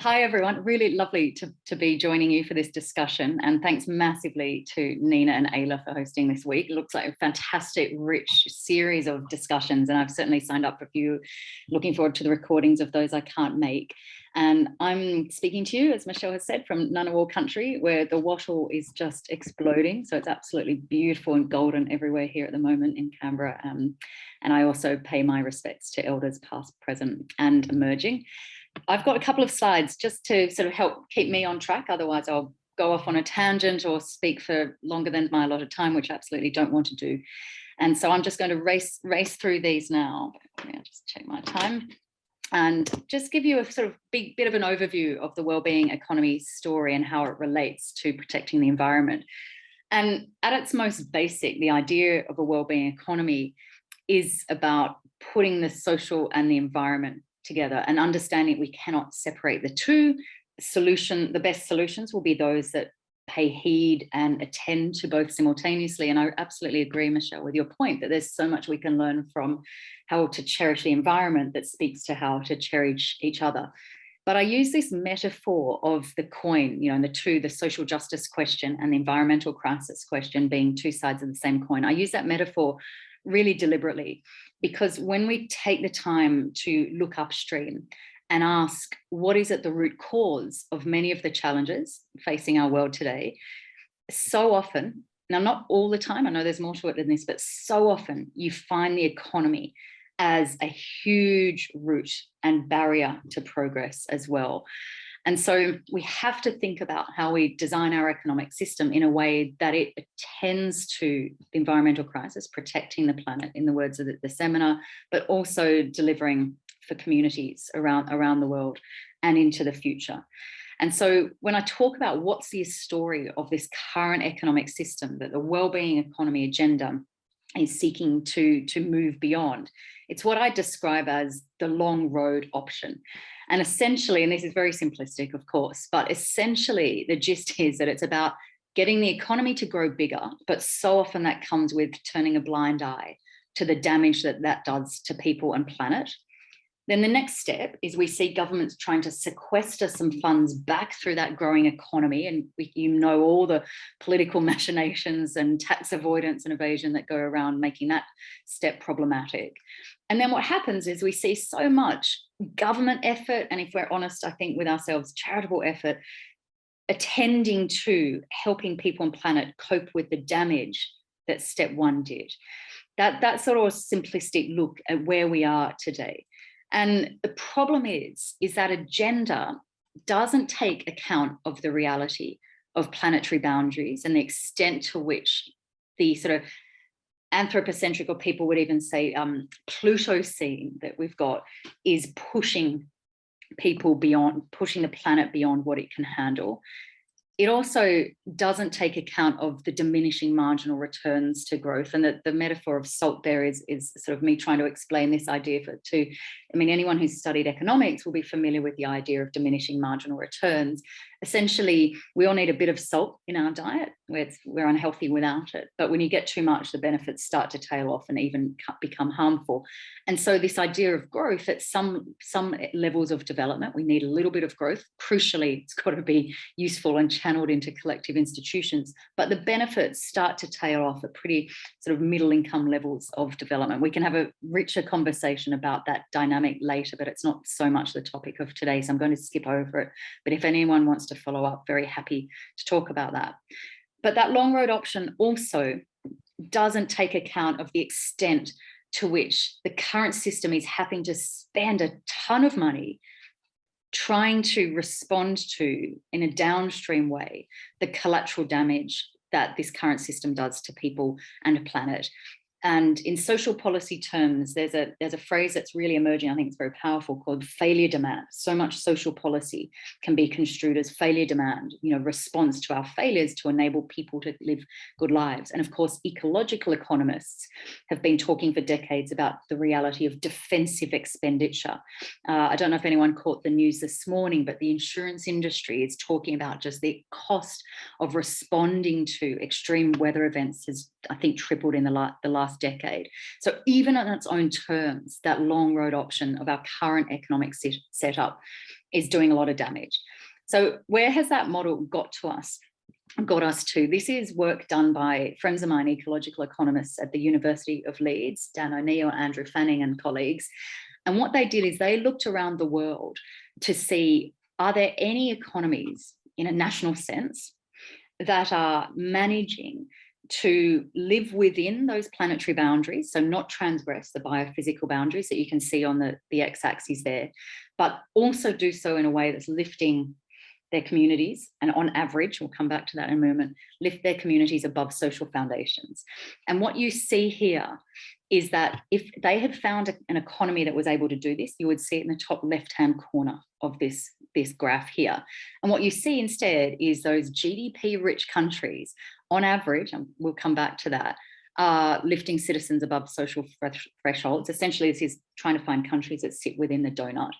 Hi, everyone. Really lovely to be joining you for this discussion. And thanks massively to Nina and Ayla for hosting this week. It looks like a fantastic, rich series of discussions. And I've certainly signed up for a few, looking forward to the recordings of those I can't make. And I'm speaking to you, as Michelle has said, from Ngunnawal country, where the wattle is just exploding. So it's absolutely beautiful and golden everywhere here at the moment in Canberra. And I also pay my respects to elders past, present and emerging. I've got a couple of slides just to sort of help keep me on track. Otherwise, I'll go off on a tangent or speak for longer than my allotted time, which I absolutely don't want to do. And so I'm just going to race through these now. I'll just check my time and just give you a sort of bit of an overview of the wellbeing economy story and how it relates to protecting the environment. And at its most basic, the idea of a wellbeing economy is about putting the social and the environment together and understanding we cannot separate the two. The best solutions will be those that pay heed and attend to both simultaneously. And I absolutely agree, Michelle, with your point that there's so much we can learn from how to cherish the environment that speaks to how to cherish each other. But I use this metaphor of the coin, and the social justice question and the environmental crisis question being two sides of the same coin. I use that metaphor really deliberately, because when we take the time to look upstream and ask what is at the root cause of many of the challenges facing our world today, so often, now not all the time, I know there's more to it than this, but so often you find the economy as a huge root and barrier to progress as well. And so we have to think about how we design our economic system in a way that it attends to the environmental crisis, protecting the planet, in the words of the seminar, but also delivering for communities around the world and into the future. And so when I talk about what's the story of this current economic system that the wellbeing economy agenda is seeking to move beyond, it's what I describe as the long road option. And essentially, and this is very simplistic, of course, but essentially the gist is that it's about getting the economy to grow bigger, but so often that comes with turning a blind eye to the damage that does to people and planet. Then the next step is we see governments trying to sequester some funds back through that growing economy. And all the political machinations and tax avoidance and evasion that go around making that step problematic. And then what happens is we see so much government effort, and if we're honest, I think with ourselves, charitable effort, attending to helping people and planet cope with the damage that step one did. That sort of simplistic look at where we are today. And the problem is that agenda doesn't take account of the reality of planetary boundaries and the extent to which the sort of anthropocentric, or people would even say Plutocene that we've got, is pushing people beyond, pushing the planet beyond what it can handle. It also doesn't take account of the diminishing marginal returns to growth. And the metaphor of salt there is sort of me trying to explain this idea anyone who's studied economics will be familiar with the idea of diminishing marginal returns. Essentially, we all need a bit of salt in our diet. We're unhealthy without it. But when you get too much, the benefits start to tail off and even become harmful. And so this idea of growth at some levels of development, we need a little bit of growth. Crucially, it's got to be useful and channeled into collective institutions. But the benefits start to tail off at pretty sort of middle income levels of development. We can have a richer conversation about that dynamic later, but it's not so much the topic of today, so I'm going to skip over it. But if anyone wants to follow up, very happy to talk about that. But that long road option also doesn't take account of the extent to which the current system is having to spend a ton of money trying to respond to, in a downstream way, the collateral damage that this current system does to people and the planet. And in social policy terms, there's a phrase that's really emerging, I think it's very powerful, called failure demand. So much social policy can be construed as failure demand, response to our failures to enable people to live good lives. And of course, ecological economists have been talking for decades about the reality of defensive expenditure. I don't know if anyone caught the news this morning, but the insurance industry is talking about just the cost of responding to extreme weather events has, I think, tripled in the last last decade. So even on its own terms, that long road option of our current economic setup is doing a lot of damage. So where has that model got us to? This is work done by friends of mine, ecological economists at the University of Leeds, Dan O'Neill, Andrew Fanning and colleagues. And what they did is they looked around the world to see, are there any economies in a national sense that are managing to live within those planetary boundaries, so not transgress the biophysical boundaries that you can see on the x-axis there, but also do so in a way that's lifting their communities, and on average, we'll come back to that in a moment, lift their communities above social foundations. And what you see here is that if they had found an economy that was able to do this, you would see it in the top left-hand corner of this graph here. And what you see instead is those GDP-rich countries, on average, and we'll come back to that, are lifting citizens above social thresholds. Essentially, this is trying to find countries that sit within the donut.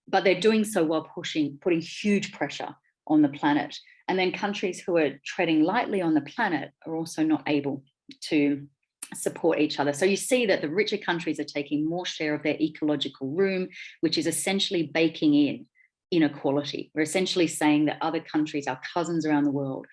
But they're doing so while putting huge pressure on the planet. And then countries who are treading lightly on the planet are also not able to support each other. So you see that the richer countries are taking more share of their ecological room, which is essentially baking in inequality. We're essentially saying that other countries, our cousins around the world,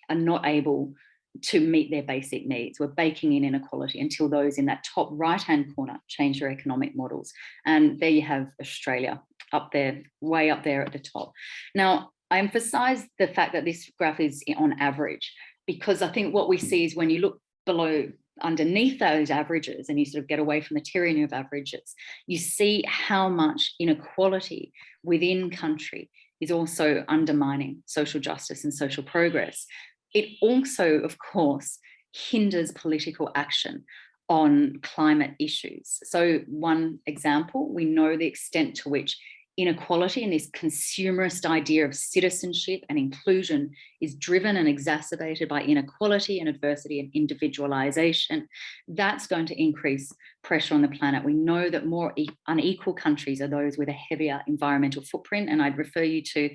are not able to meet their basic needs. We're baking in inequality until those in that top right-hand corner change their economic models. And there you have Australia up there, way up there at the top. Now, I emphasize the fact that this graph is on average, because I think what we see is when you look below, underneath those averages, and you sort of get away from the tyranny of averages, you see how much inequality within country is also undermining social justice and social progress. It also, of course, hinders political action on climate issues. So one example, we know the extent to which inequality and this consumerist idea of citizenship and inclusion is driven and exacerbated by inequality and adversity and individualization. That's going to increase pressure on the planet. We know that more unequal countries are those with a heavier environmental footprint, and I'd refer you to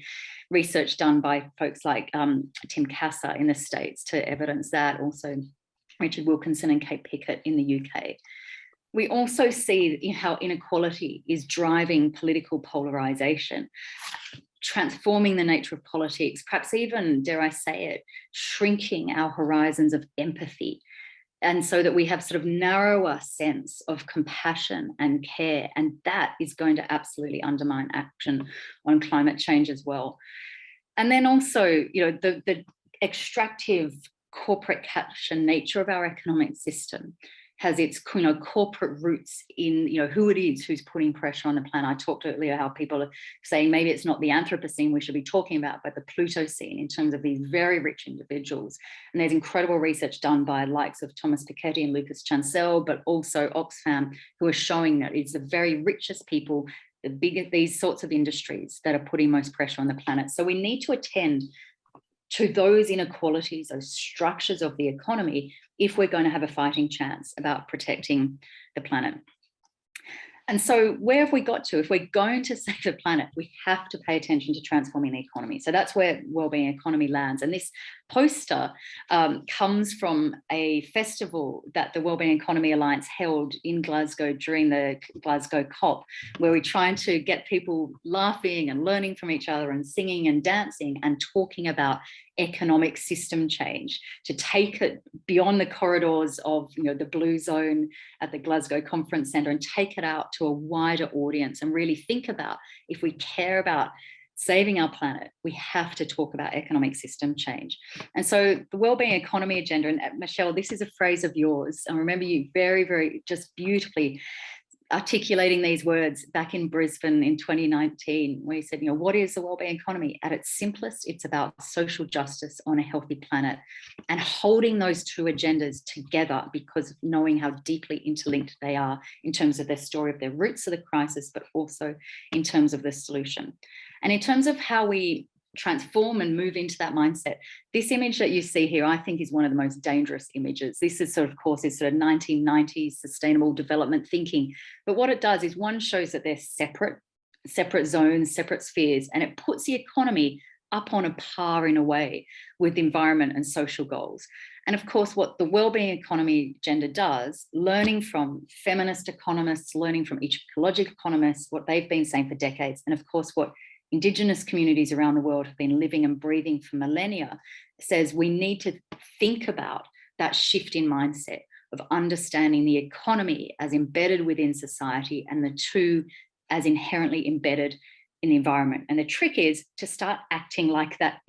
research done by folks like Tim Kasser in the States to evidence that, also Richard Wilkinson and Kate Pickett in the UK. We also see how inequality is driving political polarization, transforming the nature of politics, perhaps even, dare I say it, shrinking our horizons of empathy. And so that we have sort of narrower sense of compassion and care, and that is going to absolutely undermine action on climate change as well. And then also, the extractive corporate caption nature of our economic system has its corporate roots in who it is who's putting pressure on the planet. I talked earlier how people are saying maybe it's not the Anthropocene we should be talking about, but the Plutocene, in terms of these very rich individuals. And there's incredible research done by likes of Thomas Piketty and Lucas Chancel, but also Oxfam, who are showing that it's the very richest people, these sorts of industries, that are putting most pressure on the planet. So we need to attend to those inequalities, those structures of the economy, if we're going to have a fighting chance about protecting the planet. And so where have we got to? If we're going to save the planet, we have to pay attention to transforming the economy. So that's where Wellbeing Economy lands. And this poster comes from a festival that the Wellbeing Economy Alliance held in Glasgow during the Glasgow COP, where we're trying to get people laughing and learning from each other and singing and dancing and talking about economic system change, to take it beyond the corridors of the blue zone at the Glasgow Conference Centre and take it out to a wider audience and really think about, if we care about saving our planet, we have to talk about economic system change. And so the Wellbeing Economy Agenda, and Michelle, this is a phrase of yours. I remember you very, very just beautifully articulating these words back in Brisbane in 2019, where you said, what is the wellbeing economy? At its simplest, it's about social justice on a healthy planet, and holding those two agendas together because of knowing how deeply interlinked they are in terms of their story of their roots of the crisis, but also in terms of the solution. And in terms of how we transform and move into that mindset, this image that you see here, I think, is one of the most dangerous images. This is sort of course, is sort of 1990s sustainable development thinking. But what it does is, one, shows that they're separate zones, separate spheres, and it puts the economy up on a par in a way with environment and social goals. And of course, what the Wellbeing Economy agenda does, learning from feminist economists, learning from ecological economists, what they've been saying for decades, and of course, what Indigenous communities around the world have been living and breathing for millennia, says we need to think about that shift in mindset of understanding the economy as embedded within society and the two as inherently embedded in the environment. And the trick is to start acting like that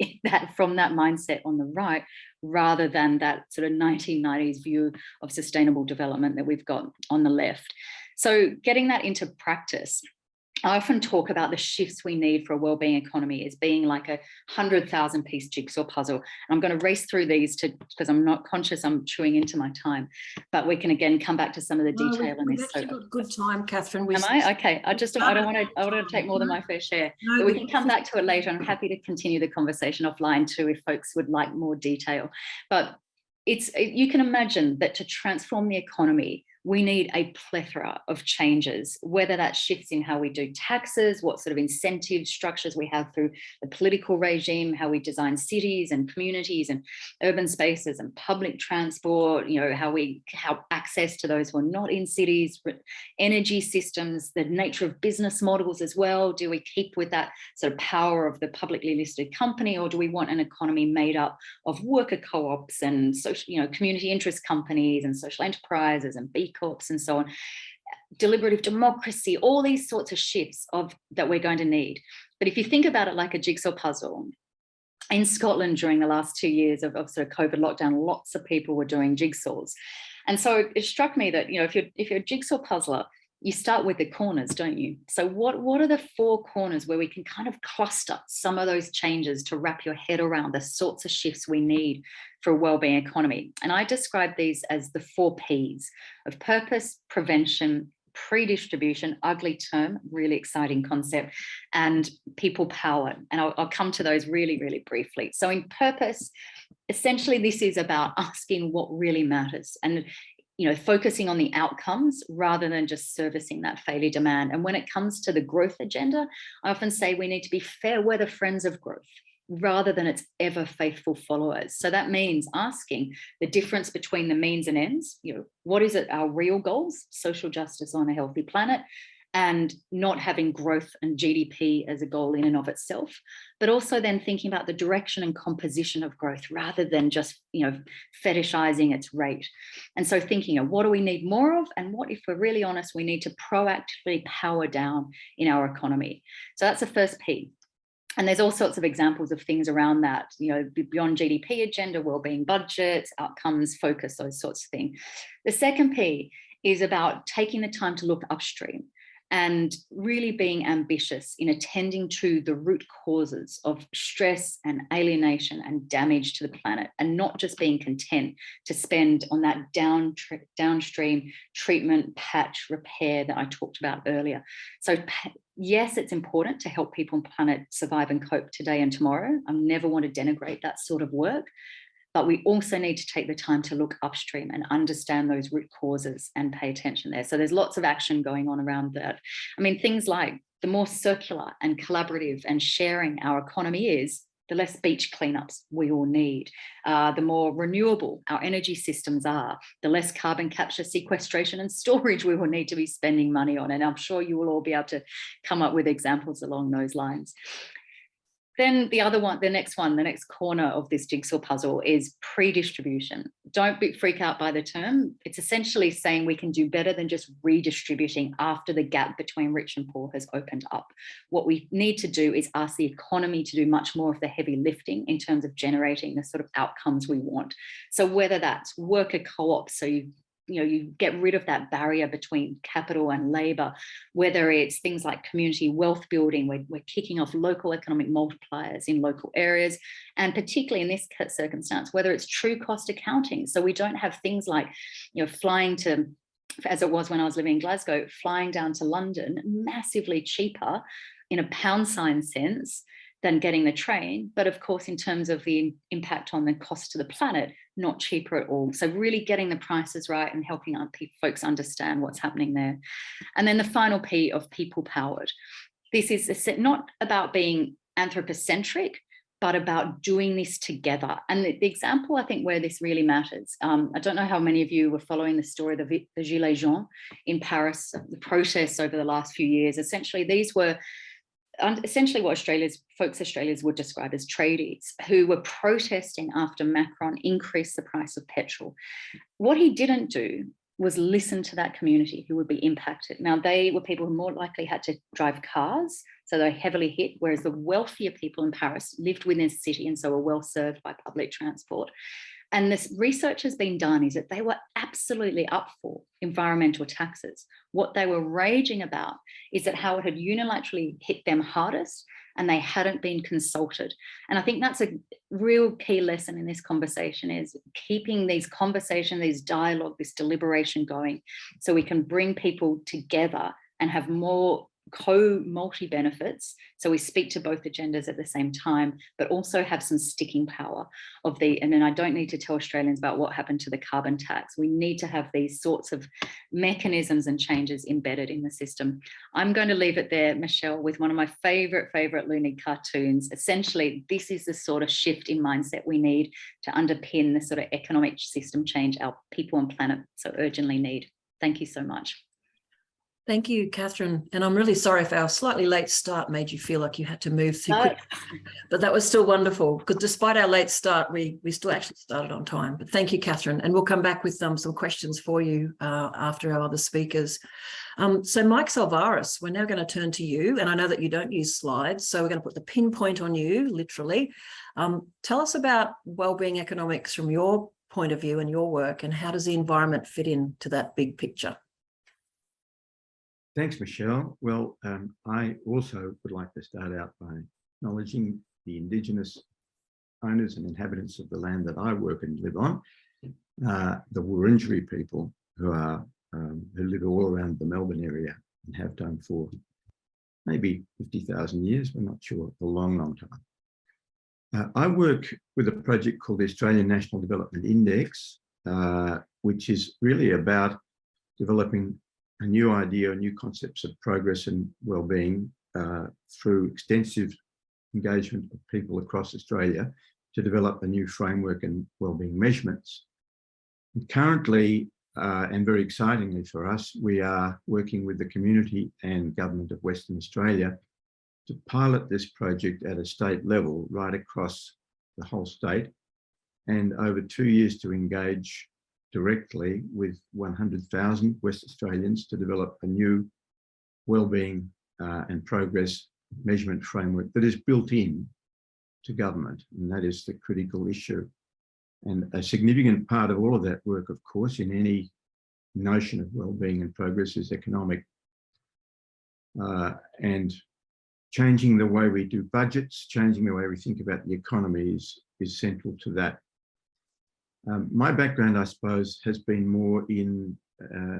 from that mindset on the right, rather than that sort of 1990s view of sustainable development that we've got on the left. So getting that into practice, I often talk about the shifts we need for a wellbeing economy as being like a 100,000 piece jigsaw puzzle. And I'm going to race through these because I'm not conscious I'm chewing into my time, but we can again come back to some of the detail in this. We've actually got good time, Catherine. Am I? Okay. I don't want to take more than my fair share, but we can come back to it later. I'm happy to continue the conversation offline too, if folks would like more detail. But you can imagine that to transform the economy, we need a plethora of changes, whether that shifts in how we do taxes, what sort of incentive structures we have through the political regime, how we design cities and communities and urban spaces and public transport, how access to those who are not in cities, energy systems, the nature of business models as well. Do we keep with that sort of power of the publicly listed company, or do we want an economy made up of worker co-ops and social, community interest companies and social enterprises and B Corps and so on, deliberative democracy, all these sorts of shifts that we're going to need. But if you think about it like a jigsaw puzzle, in Scotland during the last 2 years of sort of COVID lockdown, lots of people were doing jigsaws. And so it struck me that, if you're a jigsaw puzzler, you start with the corners, don't you? So what are the 4 corners where we can kind of cluster some of those changes to wrap your head around the sorts of shifts we need for a wellbeing economy? And I describe these as the 4 Ps of purpose, prevention, pre-distribution, ugly term, really exciting concept, and people power. And I'll come to those really, really briefly. So in purpose, essentially this is about asking what really matters and focusing on the outcomes rather than just servicing that failure demand. And when it comes to the growth agenda, I often say we need to be fair weather friends of growth rather than its ever faithful followers. So that means asking the difference between the means and ends. What is it our real goals? Social justice on a healthy planet, and not having growth and GDP as a goal in and of itself, but also then thinking about the direction and composition of growth rather than just, fetishizing its rate. And so thinking of what do we need more of, and what, if we're really honest, we need to proactively power down in our economy. So that's the first P. And there's all sorts of examples of things around that, beyond GDP agenda, wellbeing budgets, outcomes, focus, those sorts of things. The second P is about taking the time to look upstream and really being ambitious in attending to the root causes of stress and alienation and damage to the planet, and not just being content to spend on that downstream treatment, patch, repair that I talked about earlier. So yes, it's important to help people and planet survive and cope today and tomorrow. I never want to denigrate that sort of work. But we also need to take the time to look upstream and understand those root causes and pay attention there. So there's lots of action going on around that. I mean, things like the more circular and collaborative and sharing our economy is, the less beach cleanups we all need. The more renewable our energy systems are, the less carbon capture, sequestration and storage we will need to be spending money on. And I'm sure you will all be able to come up with examples along those lines. Then the next corner of this jigsaw puzzle is pre-distribution. Don't freak out by the term. It's essentially saying we can do better than just redistributing after the gap between rich and poor has opened up. What we need to do is ask the economy to do much more of the heavy lifting in terms of generating the sort of outcomes we want. So whether that's worker co-ops, so you get rid of that barrier between capital and labour, whether it's things like community wealth building, we're kicking off local economic multipliers in local areas, and particularly in this circumstance, whether it's true cost accounting. So we don't have things like, flying to, as it was when I was living in Glasgow, flying down to London, massively cheaper in a pound sign sense than getting the train, but of course in terms of the impact on the cost to the planet, not cheaper at all. So really getting the prices right and helping folks understand what's happening there. And then the final P of people powered. This is not about being anthropocentric, but about doing this together. And the example, I think, where this really matters, I don't know how many of you were following the story of the Gilets jaunes in Paris, the protests over the last few years. Essentially, these were what Australians would describe as tradies who were protesting after Macron increased the price of petrol. What he didn't do was listen to that community who would be impacted. Now, they were people who more likely had to drive cars, so they're heavily hit, whereas the wealthier people in Paris lived within the city and so were well served by public transport. And this research has been done is that they were absolutely up for environmental taxes. What they were raging about is that how it had unilaterally hit them hardest and they hadn't been consulted. And I think that's a real key lesson in this conversation, is keeping these conversations, these dialogue, this deliberation going, so we can bring people together and have more multi-benefits, so we speak to both agendas at the same time, but also have some sticking power of and then I don't need to tell Australians about what happened to the carbon tax. We need to have these sorts of mechanisms and changes embedded in the system. I'm going to leave it there, Michelle, with one of my favorite Looney cartoons. Essentially, this is the sort of shift in mindset we need to underpin the sort of economic system change our people and planet so urgently need. Thank you so much. Thank you, Katherine. And I'm really sorry if our slightly late start made you feel like you had to move too quick. But that was still wonderful, because despite our late start, we still actually started on time. But thank you, Katherine. And we'll come back with some questions for you after our other speakers. So Mike Salvaris, we're now going to turn to you. And I know that you don't use slides, so we're going to put the pinpoint on you, literally. Tell us about wellbeing economics from your point of view and your work, and how does the environment fit into that big picture? Thanks, Michelle. Well, I also would like to start out by acknowledging the Indigenous owners and inhabitants of the land that I work and live on, the Wurundjeri people who live all around the Melbourne area and have done for maybe 50,000 years, we're not sure, a long time. I work with a project called the Australian National Development Index, which is really about developing a new idea, new concepts of progress and well-being through extensive engagement of people across Australia to develop a new framework and well-being measurements. And currently, and very excitingly for us, we are working with the community and government of Western Australia to pilot this project at a state level right across the whole state, and over 2 years to engage directly with 100,000 West Australians to develop a new wellbeing and progress measurement framework that is built in to government, and that is the critical issue. And a significant part of all of that work, of course, in any notion of wellbeing and progress is economic. And changing the way we do budgets, changing the way we think about the economy is central to that. My background, I suppose, has been more in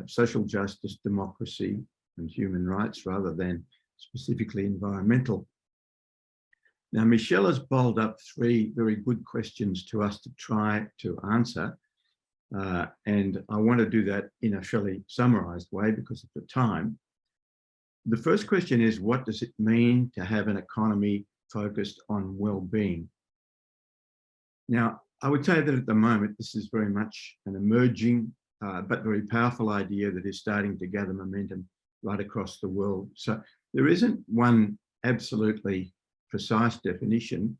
social justice, democracy, and human rights rather than specifically environmental. Now, Michelle has bowled up 3 very good questions to us to try to answer. And I want to do that in a fairly summarised way because of the time. The first question is, what does it mean to have an economy focused on well-being? Now, I would say that at the moment, this is very much an emerging but very powerful idea that is starting to gather momentum right across the world. So there isn't one absolutely precise definition,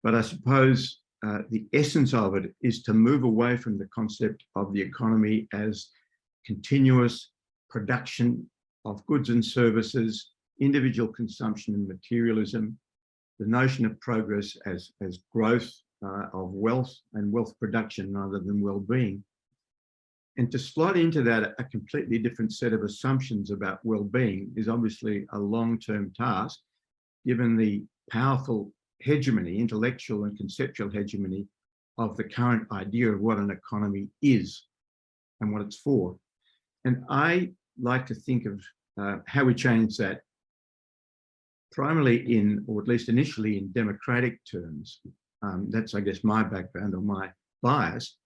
but I suppose the essence of it is to move away from the concept of the economy as continuous production of goods and services, individual consumption and materialism, the notion of progress as growth of wealth and wealth production rather than well-being. And to slot into that a completely different set of assumptions about well-being is obviously a long-term task, given the powerful hegemony, intellectual and conceptual hegemony of the current idea of what an economy is and what it's for. And I like to think of how we change that primarily in, or at least initially in, democratic terms. That's, I guess, my background or my bias.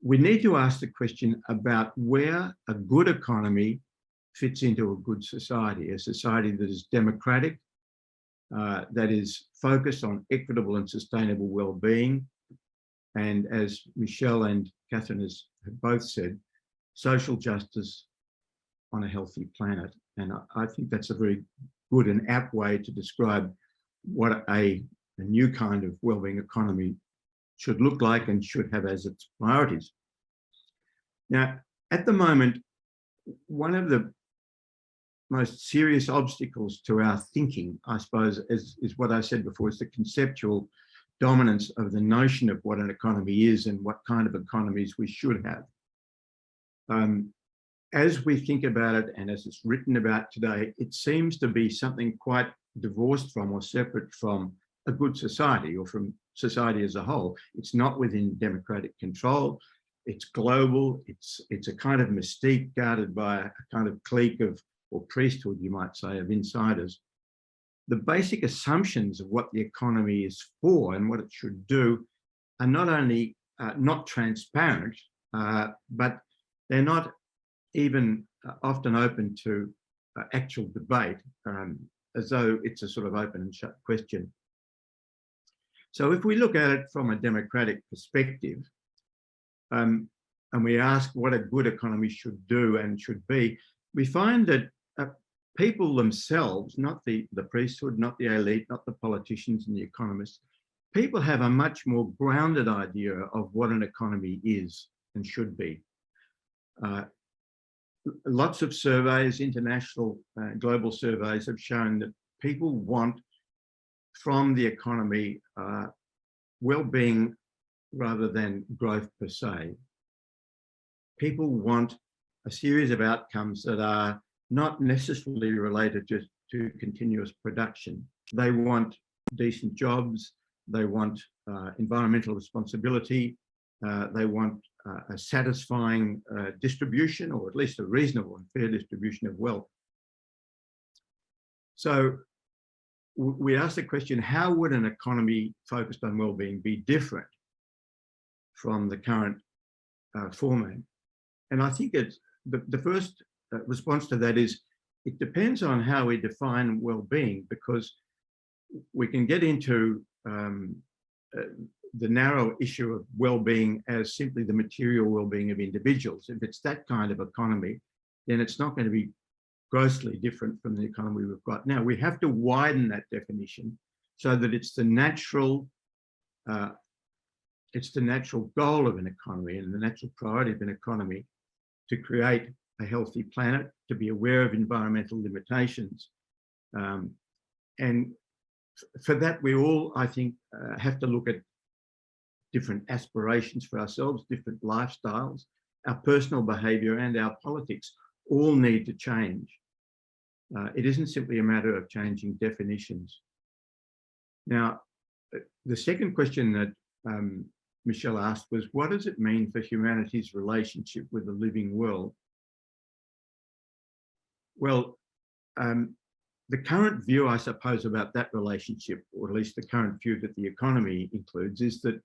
We need to ask the question about where a good economy fits into a good society, a society that is democratic, that is focused on equitable and sustainable well-being. And as Michelle and Katherine have both said, social justice on a healthy planet. And I think that's a very good and apt way to describe what a new kind of wellbeing economy should look like and should have as its priorities. Now, at the moment, one of the most serious obstacles to our thinking, I suppose, is what I said before, is the conceptual dominance of the notion of what an economy is and what kind of economies we should have. As we think about it, and as it's written about today, it seems to be something quite divorced from or separate from a good society or from society as a whole. It's not within democratic control. It's global. It's a kind of mystique guarded by a kind of clique of, or priesthood, you might say, of insiders. The basic assumptions of what the economy is for and what it should do are not only not transparent, but they're not even often open to actual debate, as though it's a sort of open and shut question. So if we look at it from a democratic perspective, and we ask what a good economy should do and should be, we find that people themselves, not the priesthood, not the elite, not the politicians and the economists, people have a much more grounded idea of what an economy is and should be. Lots of surveys, international, global surveys have shown that people want from the economy well-being rather than growth per se. People want a series of outcomes that are not necessarily related to continuous production. They want decent jobs, they want environmental responsibility, they want a satisfying distribution, or at least a reasonable and fair distribution of wealth. So we ask the question, how would an economy focused on well-being be different from the current format? And I think it's the first response to that is, it depends on how we define well-being, because we can get into the narrow issue of well-being as simply the material well-being of individuals. If it's that kind of economy, then it's not going to be grossly different from the economy we've got now. We have to widen that definition so that it's the natural goal of an economy and the natural priority of an economy to create a healthy planet, to be aware of environmental limitations. And for that, we all, I think, have to look at different aspirations for ourselves, different lifestyles, our personal behaviour and our politics all need to change. It isn't simply a matter of changing definitions. Now, the second question that Michelle asked was, what does it mean for humanity's relationship with the living world? Well, the current view, I suppose, about that relationship, or at least the current view that the economy includes, is that,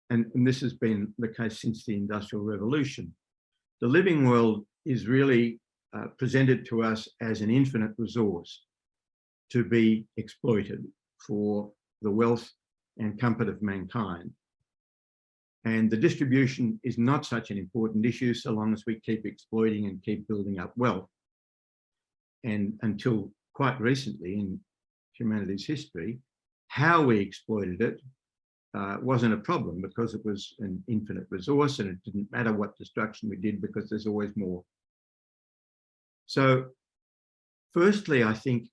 and this has been the case since the Industrial Revolution, the living world is really presented to us as an infinite resource to be exploited for the wealth and comfort of mankind. And the distribution is not such an important issue so long as we keep exploiting and keep building up wealth. And until quite recently in humanity's history, how we exploited it wasn't a problem, because it was an infinite resource and it didn't matter what destruction we did because there's always more. So firstly, I think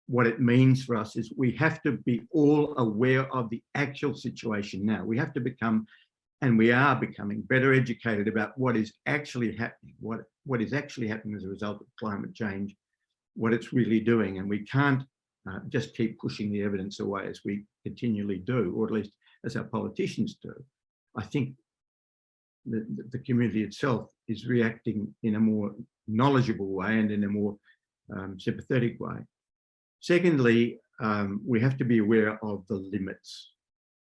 what it means for us is we have to be all aware of the actual situation now. We have to become, and we are becoming, better educated about what is actually happening, what is actually happening as a result of climate change, what it's really doing. And we can't just keep pushing the evidence away as we continually do, or at least as our politicians do. I think the community itself is reacting in a more knowledgeable way and in a more sympathetic way. Secondly, we have to be aware of the limits.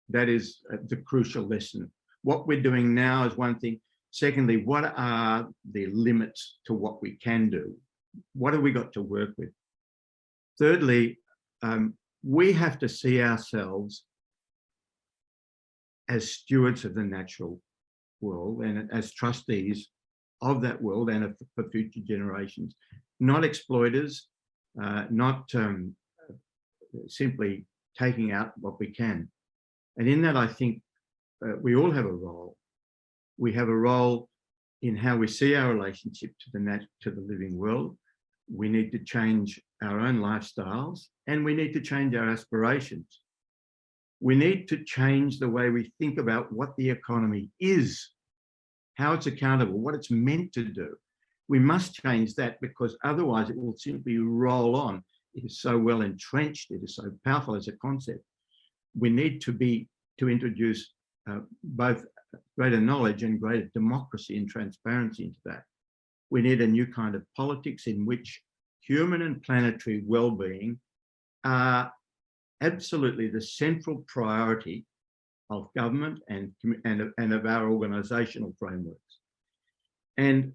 That is the crucial lesson. What we're doing now is one thing. Secondly, what are the limits to what we can do? What have we got to work with? Thirdly, we have to see ourselves as stewards of the natural world and as trustees of that world and for future generations, not exploiters, not simply taking out what we can. And in that, I think we all have a role. We have a role in how we see our relationship to the living world. We need to change our own lifestyles, and we need to change our aspirations. We need to change the way we think about what the economy is, how it's accountable, what it's meant to do. We must change that, because otherwise it will simply roll on. It is so well entrenched, it is so powerful as a concept. We need to introduce both greater knowledge and greater democracy and transparency into that. We need a new kind of politics in which human and planetary well-being are absolutely the central priority of government and of our organisational frameworks. And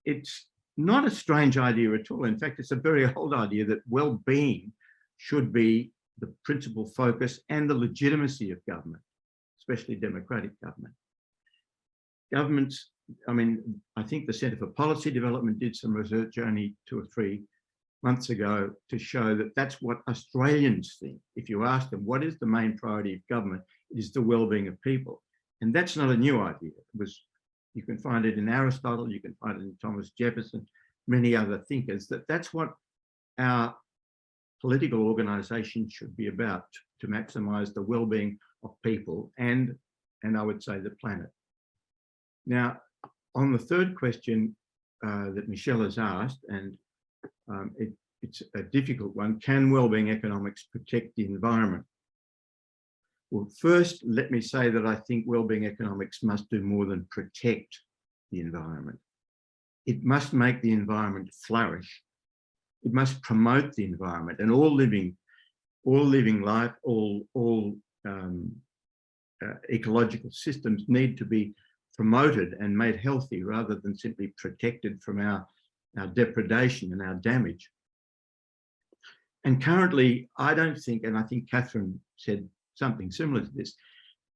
it's not a strange idea at all. In fact, it's a very old idea that well-being should be the principal focus and the legitimacy of government, especially democratic government. Governments, I mean, I think the Centre for Policy Development did some research only 2 or 3 months ago to show that that's what Australians think. If you ask them, what is the main priority of government? It is the well-being of people. And that's not a new idea. You can find it in Aristotle, you can find it in Thomas Jefferson, many other thinkers, that's what our political organisation should be about, to maximise the well-being of people and I would say the planet. Now, on the third question that Michelle has asked, and it's a difficult one, can wellbeing economics protect the environment? Well, first, let me say that I think wellbeing economics must do more than protect the environment. It must make the environment flourish. It must promote the environment, and all living life, all ecological systems need to be promoted and made healthy rather than simply protected from our depredation and our damage. And currently, I don't think, and I think Katherine said something similar to this,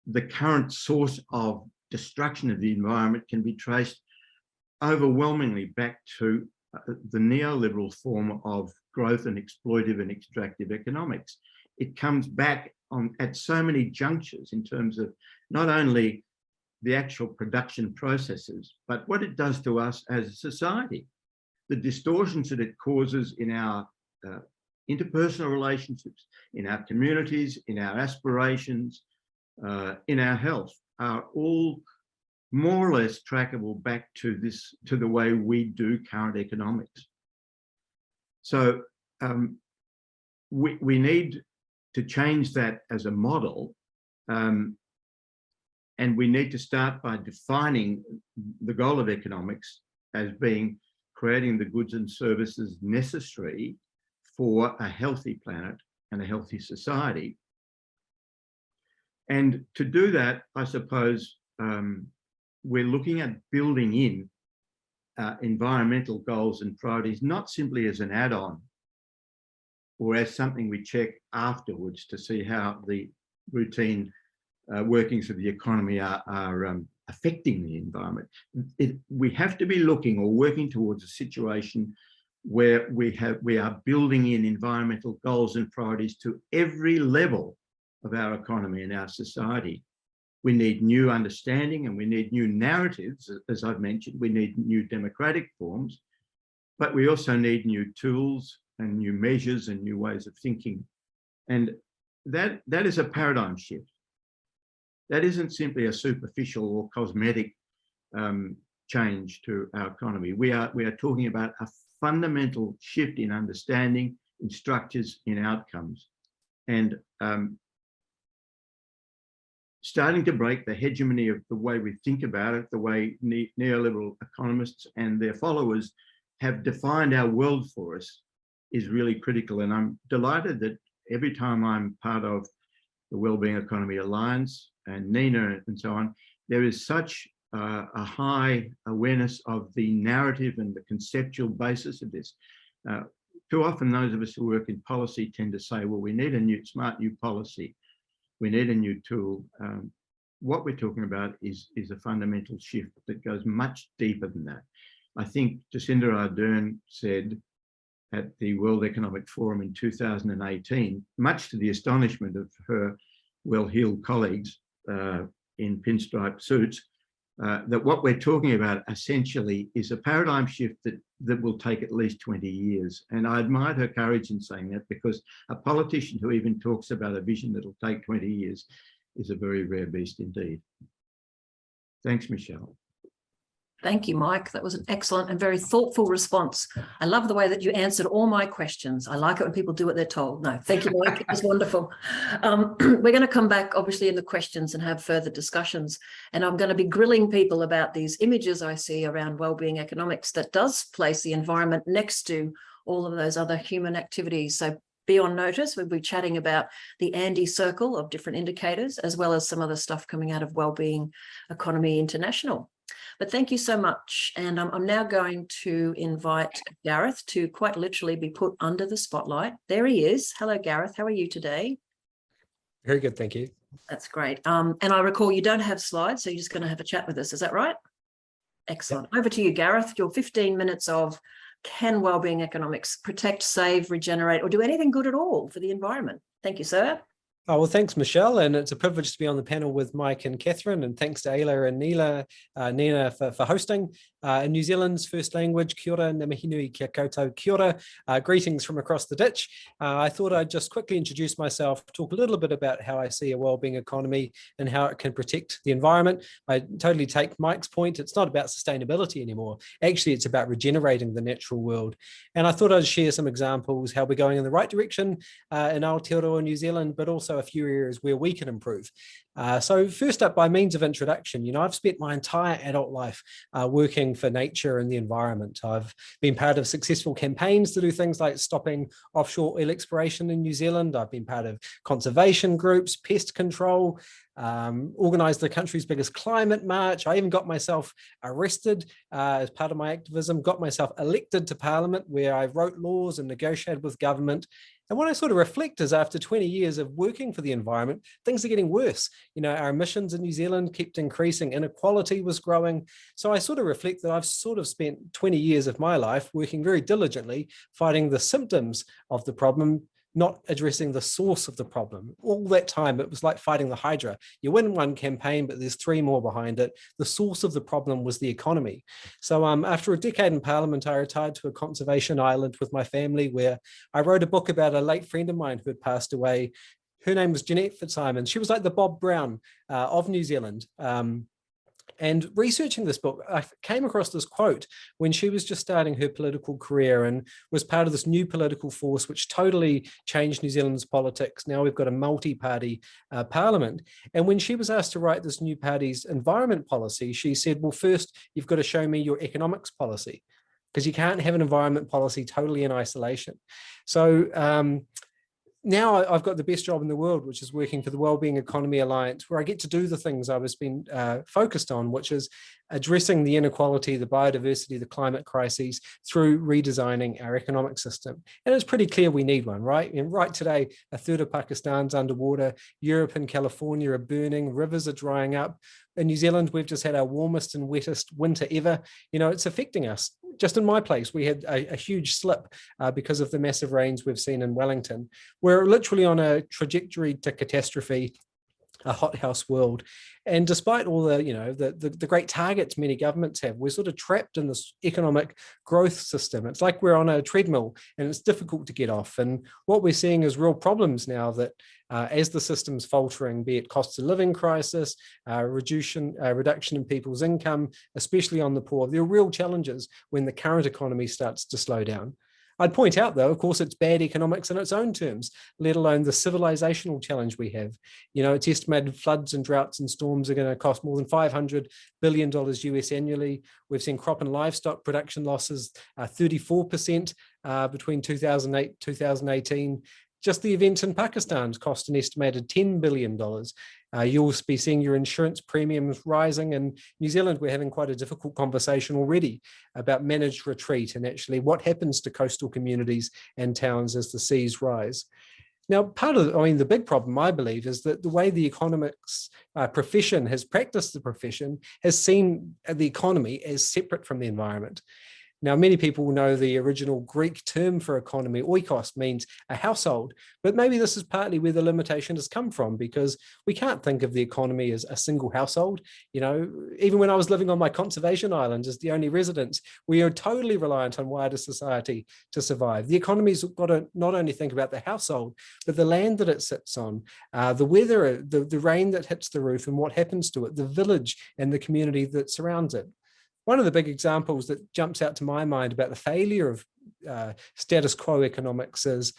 the current source of destruction of the environment can be traced overwhelmingly back to the neoliberal form of growth and exploitive and extractive economics. It comes back at so many junctures in terms of not only the actual production processes, but what it does to us as a society, the distortions that it causes in our interpersonal relationships, in our communities, in our aspirations, in our health, are all more or less trackable back to the way we do current economics. So we need to change that as a model, and we need to start by defining the goal of economics as being creating the goods and services necessary for a healthy planet and a healthy society. And to do that, I suppose we're looking at building in environmental goals and priorities, not simply as an add-on or as something we check afterwards to see how the routine workings of the economy are affecting the environment. We have to be looking or working towards a situation where we are building in environmental goals and priorities to every level of our economy and our society. We need new understanding and we need new narratives, as I've mentioned. We need new democratic forms, but we also need new tools and new measures and new ways of thinking. And that is a paradigm shift. That isn't simply a superficial or cosmetic change to our economy. We are talking about a fundamental shift in understanding, in structures, in outcomes, and starting to break the hegemony of the way we think about it, the way neoliberal economists and their followers have defined our world for us, is really critical. And I'm delighted that every time I'm part of the Wellbeing Economy Alliance and Nina and so on, there is such a high awareness of the narrative and the conceptual basis of this. too often those of us who work in policy tend to say, well, we need a smart new policy. We need a new tool. What we're talking about is a fundamental shift that goes much deeper than that. I think Jacinda Ardern said at the World Economic Forum in 2018, much to the astonishment of her well-heeled colleagues in pinstripe suits, that what we're talking about essentially is a paradigm shift that will take at least 20 years. And I admired her courage in saying that, because a politician who even talks about a vision that will take 20 years is a very rare beast indeed. Thanks, Michelle. Thank you, Mike. That was an excellent and very thoughtful response. I love the way that you answered all my questions. I like it when people do what they're told. No, thank you, Mike. It was wonderful. We're going to come back, obviously, in the questions and have further discussions. And I'm going to be grilling people about these images I see around wellbeing economics that does place the environment next to all of those other human activities. So be on notice. We'll be chatting about the Andy circle of different indicators, as well as some other stuff coming out of Wellbeing Economy International. But thank you so much. And I'm now going to invite Gareth to quite literally be put under the spotlight. There he is. Hello, Gareth. How are you today? Very good, thank you. That's great. And I recall you don't have slides, so you're just going to have a chat with us. Is that right? Excellent. Yep. Over to you, Gareth. Your 15 minutes of can wellbeing economics protect, save, regenerate, or do anything good at all for the environment? Thank you, sir. Oh, well, thanks, Michelle. And it's a privilege to be on the panel with Mike and Katherine. And thanks to Ayla and Nina for hosting. In New Zealand's first language, kia ora, namahinui kia koutou, kia ora. Greetings from across the ditch. I thought I'd just quickly introduce myself, talk a little bit about how I see a wellbeing economy and how it can protect the environment. I totally take Mike's point. It's not about sustainability anymore. Actually, it's about regenerating the natural world. And I thought I'd share some examples, how we're going in the right direction in Aotearoa, New Zealand, but also a few areas where we can improve. So first up, by means of introduction, I've spent my entire adult life working for nature and the environment. I've been part of successful campaigns to do things like stopping offshore oil exploration in New Zealand. I've been part of conservation groups, pest control, organised the country's biggest climate march. I even got myself arrested as part of my activism, got myself elected to Parliament, where I wrote laws and negotiated with government. And what I sort of reflect is, after 20 years of working for the environment, things are getting worse. Our emissions in New Zealand kept increasing, inequality was growing. So I sort of reflect that I've sort of spent 20 years of my life working very diligently, fighting the symptoms of the problem, not addressing the source of the problem. All that time, it was like fighting the Hydra. You win one campaign, but there's 3 more behind it. The source of the problem was the economy. So after a decade in Parliament, I retired to a conservation island with my family, where I wrote a book about a late friend of mine who had passed away. Her name was Jeanette Fitzsimons. She was like the Bob Brown of New Zealand. And researching this book, I came across this quote when she was just starting her political career and was part of this new political force which totally changed New Zealand's politics. Now we've got a multi-party parliament. And when she was asked to write this new party's environment policy, she said, well, first, you've got to show me your economics policy, because you can't have an environment policy totally in isolation. So now I've got the best job in the world, which is working for the Wellbeing Economy Alliance, where I get to do the things I was been focused on, which is addressing the inequality, the biodiversity, the climate crises through redesigning our economic system. And it's pretty clear we need one, right? And right today, a third of Pakistan's underwater, Europe and California are burning, rivers are drying up. In New Zealand, we've just had our warmest and wettest winter ever. It's affecting us. Just in my place, we had a huge slip because of the massive rains we've seen in Wellington. We're literally on a trajectory to catastrophe, a hothouse world. And despite all the great targets many governments have, we're sort of trapped in this economic growth system. It's like we're on a treadmill and it's difficult to get off. And what we're seeing is real problems now that as the system's faltering, be it cost of living crisis, reduction in people's income, especially on the poor, there are real challenges when the current economy starts to slow down. I'd point out, though, of course, it's bad economics in its own terms, let alone the civilizational challenge we have. It's estimated floods and droughts and storms are going to cost more than $500 billion US annually. We've seen crop and livestock production losses 34% between 2008 2018. Just the events in Pakistan cost an estimated $10 billion. You'll be seeing your insurance premiums rising. In New Zealand, we're having quite a difficult conversation already about managed retreat and actually what happens to coastal communities and towns as the seas rise. Now, the big problem, I believe, is that the way the economics profession has practiced the profession has seen the economy as separate from the environment. Now, many people know the original Greek term for economy, oikos, means a household, but maybe this is partly where the limitation has come from, because we can't think of the economy as a single household. You know, even when I was living on my conservation island as the only residents, we are totally reliant on wider society to survive. The economy's got to not only think about the household, but the land that it sits on, the weather, the rain that hits the roof and what happens to it, the village and the community that surrounds it. One of the big examples that jumps out to my mind about the failure of status quo economics is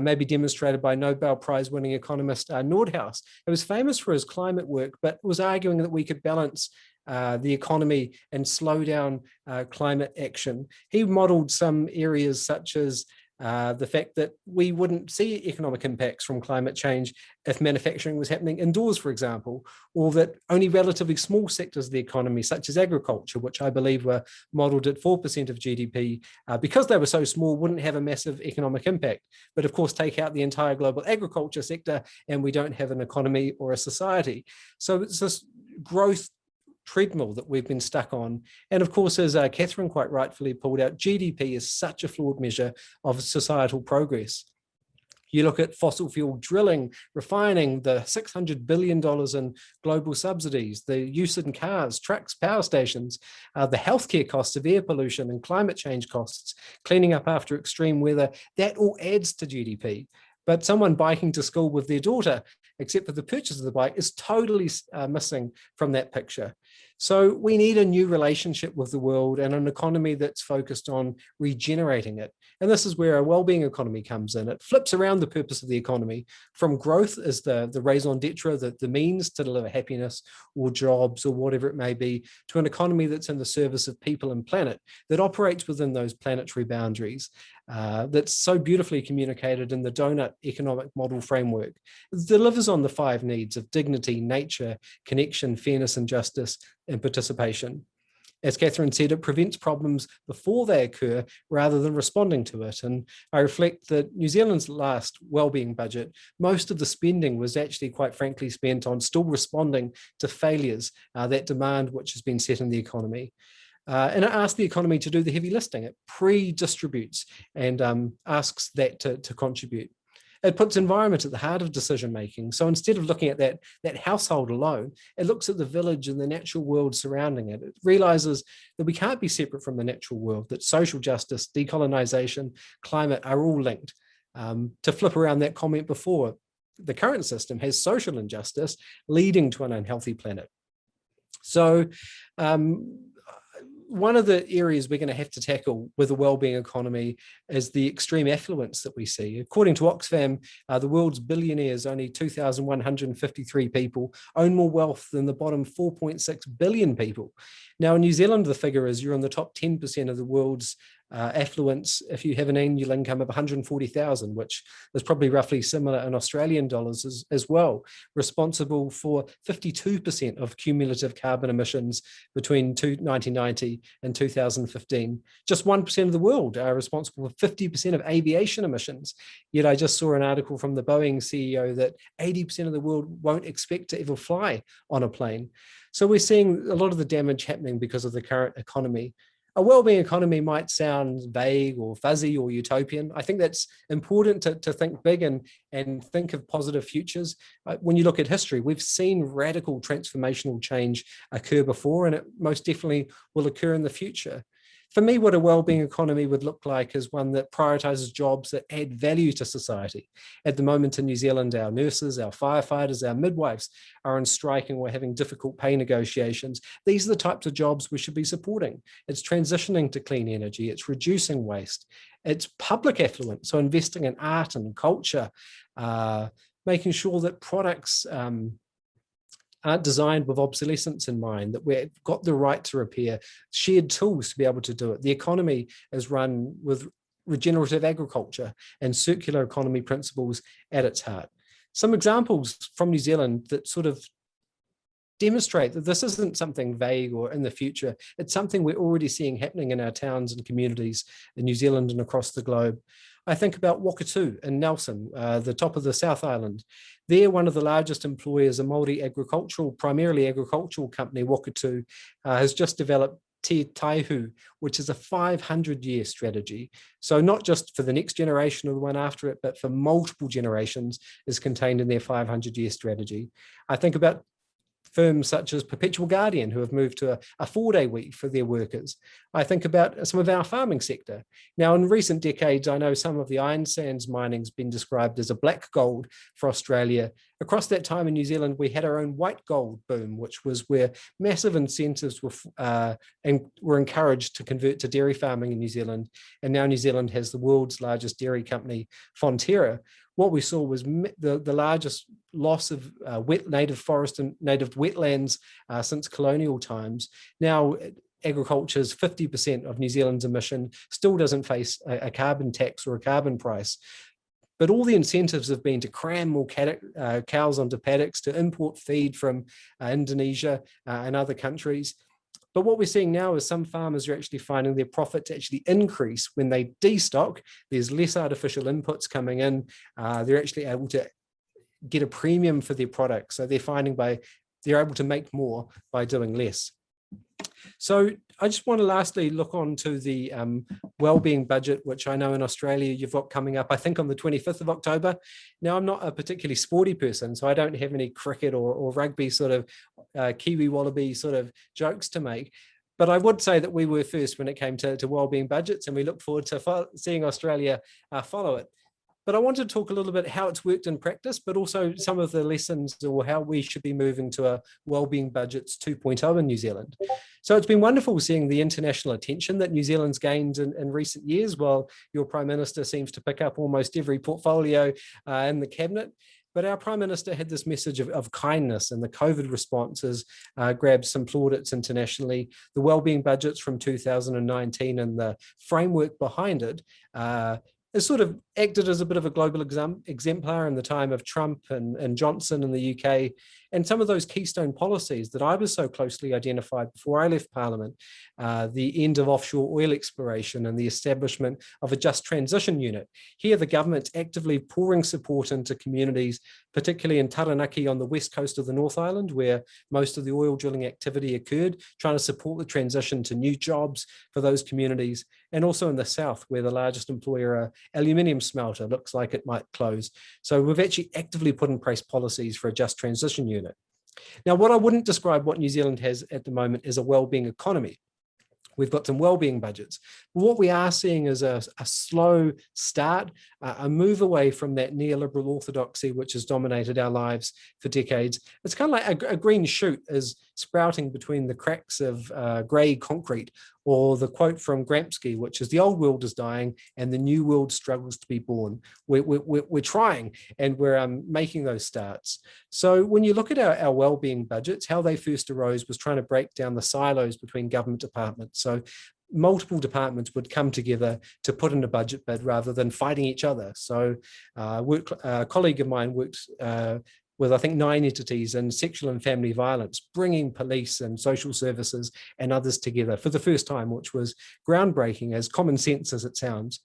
maybe demonstrated by Nobel Prize winning economist Nordhaus. He was famous for his climate work, but was arguing that we could balance the economy and slow down climate action. He modeled some areas such as the fact that we wouldn't see economic impacts from climate change if manufacturing was happening indoors, for example, or that only relatively small sectors of the economy, such as agriculture, which I believe were modeled at 4% of GDP, because they were so small, wouldn't have a massive economic impact. But of course, take out the entire global agriculture sector and we don't have an economy or a society. So it's this growth treadmill that we've been stuck on. And of course, as Katherine quite rightfully pulled out, GDP is such a flawed measure of societal progress. You look at fossil fuel drilling, refining, the $600 billion in global subsidies, the use in cars, trucks, power stations, the healthcare costs of air pollution and climate change costs, cleaning up after extreme weather, that all adds to GDP. But someone biking to school with their daughter, except for the purchase of the bike, is totally missing from that picture. So we need a new relationship with the world and an economy that's focused on regenerating it. And this is where a wellbeing economy comes in. It flips around the purpose of the economy from growth as the raison d'etre, the means to deliver happiness or jobs or whatever it may be, to an economy that's in the service of people and planet, that operates within those planetary boundaries, that's so beautifully communicated in the donut economic model framework. It delivers on the 5 needs of dignity, nature, connection, fairness and justice, and participation. As Katherine said, it prevents problems before they occur rather than responding to it. And I reflect that New Zealand's last wellbeing budget, most of the spending was actually quite frankly spent on still responding to failures that demand which has been set in the economy. And it asks the economy to do the heavy lifting. It pre-distributes and asks that to contribute. It puts environment at the heart of decision-making. So instead of looking at that household alone, it looks at the village and the natural world surrounding it. It realizes that we can't be separate from the natural world, that social justice, decolonization, climate are all linked. To flip around that comment before, the current system has social injustice leading to an unhealthy planet. So one of the areas we're going to have to tackle with the wellbeing economy is the extreme affluence that we see. According to Oxfam, the world's billionaires, only 2,153 people, own more wealth than the bottom 4.6 billion people. Now in New Zealand, the figure is you're in the top 10% of the world's affluence if you have an annual income of 140,000, which is probably roughly similar in Australian dollars as well, responsible for 52% of cumulative carbon emissions between 1990 and 2015. Just 1% of the world are responsible for 50% of aviation emissions. Yet I just saw an article from the Boeing CEO that 80% of the world won't expect to ever fly on a plane. So we're seeing a lot of the damage happening because of the current economy. A wellbeing economy might sound vague or fuzzy or utopian. I think that's important to think big and think of positive futures. When you look at history, we've seen radical transformational change occur before, and it most definitely will occur in the future. For me, what a wellbeing economy would look like is one that prioritizes jobs that add value to society. At the moment in New Zealand, our nurses, our firefighters, our midwives are on strike and we're having difficult pay negotiations. These are the types of jobs we should be supporting. It's transitioning to clean energy, it's reducing waste, it's public affluence, so investing in art and culture, making sure that products aren't designed with obsolescence in mind, that we've got the right to repair, shared tools to be able to do it. The economy is run with regenerative agriculture and circular economy principles at its heart. Some examples from New Zealand that sort of demonstrate that this isn't something vague or in the future. It's something we're already seeing happening in our towns and communities in New Zealand and across the globe. I think about Wakatu in Nelson, the top of the South Island. They're one of the largest employers, a multi-agricultural, primarily agricultural company, Wakatu, has just developed Te Taihu, which is a 500-year strategy. So not just for the next generation or the one after it, but for multiple generations is contained in their 500-year strategy. I think about firms such as Perpetual Guardian, who have moved to a 4-day week for their workers. I think about some of our farming sector. Now, in recent decades, I know some of the iron sands mining has been described as a black gold for Australia. Across that time in New Zealand, we had our own white gold boom, which was where massive incentives were encouraged to convert to dairy farming in New Zealand. And now New Zealand has the world's largest dairy company, Fonterra. What we saw was the largest loss of native forest and native wetlands since colonial times. Now, agriculture is 50% of New Zealand's emission, still doesn't face a carbon tax or a carbon price. But all the incentives have been to cram more cows onto paddocks, to import feed from Indonesia and other countries. But what we're seeing now is some farmers are actually finding their profit to actually increase when they destock. There's less artificial inputs coming in. They're actually able to get a premium for their product. So they're finding they're able to make more by doing less. So I just want to lastly look on to the wellbeing budget, which I know in Australia you've got coming up, I think on the 25th of October. Now, I'm not a particularly sporty person, so I don't have any cricket or rugby sort of Kiwi Wallaby sort of jokes to make. But I would say that we were first when it came to wellbeing budgets, and we look forward to seeing Australia follow it. But I want to talk a little bit how it's worked in practice, but also some of the lessons or how we should be moving to a wellbeing budgets 2.0 in New Zealand. So it's been wonderful seeing the international attention that New Zealand's gained in recent years, while your Prime Minister seems to pick up almost every portfolio in the cabinet. But our Prime Minister had this message of kindness, and the COVID responses grabbed some plaudits internationally. The wellbeing budgets from 2019 and the framework behind it has sort of acted as a bit of a global exemplar in the time of Trump and Johnson in the UK, and some of those keystone policies that I was so closely identified before I left Parliament, the end of offshore oil exploration and the establishment of a just transition unit. Here, the government's actively pouring support into communities, particularly in Taranaki on the west coast of the North Island, where most of the oil drilling activity occurred, trying to support the transition to new jobs for those communities, and also in the south, where the largest employer, aluminium smelter, looks like it might close. So we've actually actively put in place policies for a just transition unit. Now, what I wouldn't describe what New Zealand has at the moment is a wellbeing economy. We've got some wellbeing budgets. But what we are seeing is a slow start, a move away from that neoliberal orthodoxy which has dominated our lives for decades. It's kind of like a green shoot is sprouting between the cracks of grey concrete, or the quote from Gramsci, which is the old world is dying and the new world struggles to be born. We're trying, and we're making those starts. So when you look at our wellbeing budgets, how they first arose was trying to break down the silos between government departments. So multiple departments would come together to put in a budget bid rather than fighting each other. So a colleague of mine worked with, I think, 9 entities in sexual and family violence, bringing police and social services and others together for the first time, which was groundbreaking, as common sense as it sounds.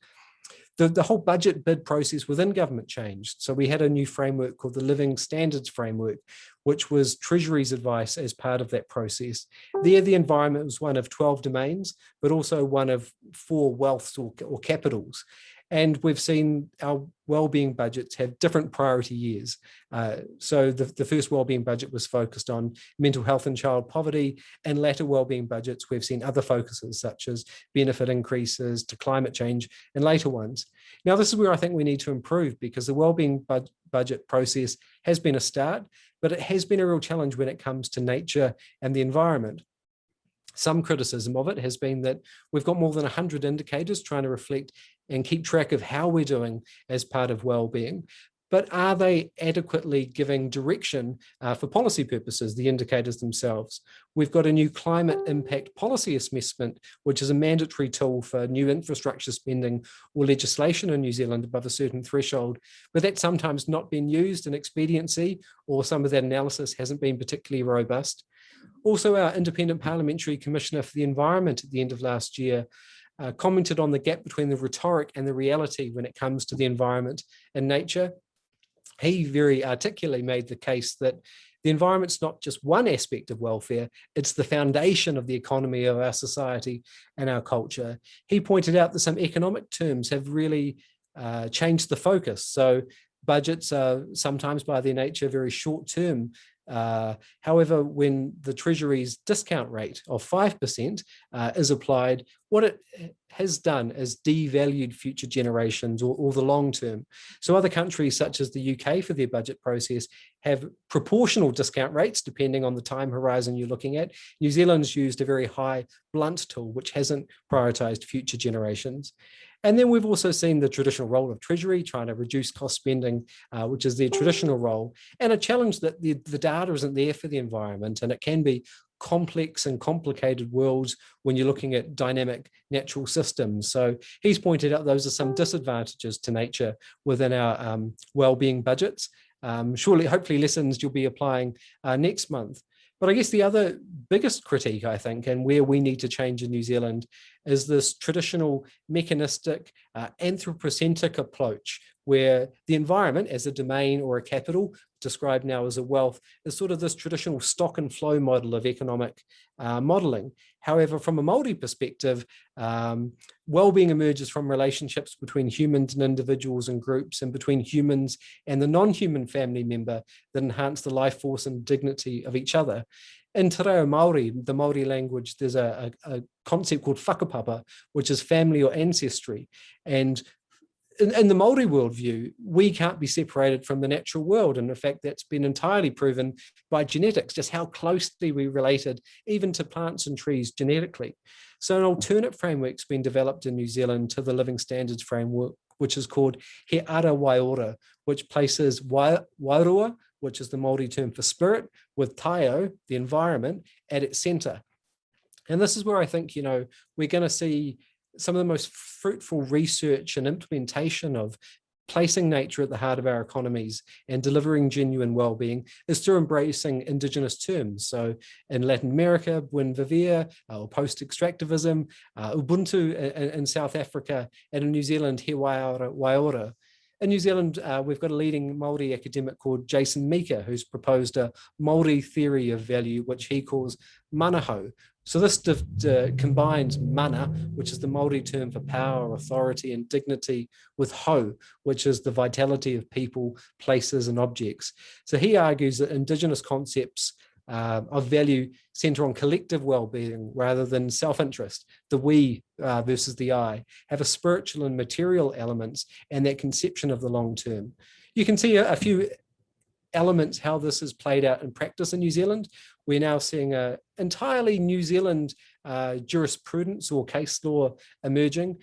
The whole budget bid process within government changed. So we had a new framework called the Living Standards Framework, which was Treasury's advice as part of that process. There, the environment was one of 12 domains, but also one of 4 wealths or capitals. And we've seen our wellbeing budgets have different priority years. So the first wellbeing budget was focused on mental health and child poverty, and later wellbeing budgets we've seen other focuses such as benefit increases to climate change and later ones. Now, this is where I think we need to improve, because the wellbeing budget process has been a start, but it has been a real challenge when it comes to nature and the environment. Some criticism of it has been that we've got more than 100 indicators trying to reflect and keep track of how we're doing as part of wellbeing. but are they adequately giving direction for policy purposes, the indicators themselves? We've got a new climate impact policy assessment, which is a mandatory tool for new infrastructure spending or legislation in New Zealand above a certain threshold, but that's sometimes not been used in expediency, or some of that analysis hasn't been particularly robust. Also, our Independent Parliamentary Commissioner for the Environment at the end of last year commented on the gap between the rhetoric and the reality when it comes to the environment and nature. He very articulately made the case that the environment's not just one aspect of welfare, it's the foundation of the economy of our society and our culture. He pointed out that some economic terms have really changed the focus. So budgets are sometimes by their nature very short term. However, when the Treasury's discount rate of 5% is applied, what it has done is devalued future generations or the long term. So other countries such as the UK for their budget process have proportional discount rates depending on the time horizon you're looking at. New Zealand's used a very high blunt tool, which hasn't prioritised future generations. And then we've also seen the traditional role of Treasury trying to reduce cost spending, which is their traditional role, and a challenge that the data isn't there for the environment, and it can be complex and complicated worlds when you're looking at dynamic natural systems. So he's pointed out those are some disadvantages to nature within our wellbeing budgets. Hopefully lessons you'll be applying next month. But I guess the other biggest critique, I think, and where we need to change in New Zealand is this traditional mechanistic, anthropocentric approach where the environment as a domain or a capital, described now as a wealth, is sort of this traditional stock and flow model of economic modelling. However, from a Māori perspective, well-being emerges from relationships between humans and individuals and groups, and between humans and the non-human family member that enhance the life force and dignity of each other. In Te Reo Māori, the Māori language, there's a concept called whakapapa, which is family or ancestry. And in the Māori worldview, we can't be separated from the natural world. And in fact, that's been entirely proven by genetics, just how closely we related even to plants and trees genetically. So an alternate framework's been developed in New Zealand to the Living Standards Framework, which is called He Ara Waiora, which places Wairua, which is the Māori term for spirit, with Taio, the environment, at its centre. And this is where I think, we're going to see some of the most fruitful research and implementation of placing nature at the heart of our economies and delivering genuine well-being is through embracing Indigenous terms. So in Latin America, Buen Vivir, or post-extractivism, Ubuntu in South Africa, and in New Zealand, He Waiora. In New Zealand, we've got a leading Māori academic called Jason Meeker, who's proposed a Māori theory of value, which he calls manahau. So this combines mana, which is the Māori term for power, authority, and dignity, with ho, which is the vitality of people, places, and objects. So he argues that Indigenous concepts of value centre on collective well-being rather than self-interest, the we versus the I, have a spiritual and material elements and that conception of the long term. You can see a few elements how this is played out in practice in New Zealand. We're now seeing an entirely New Zealand jurisprudence or case law emerging.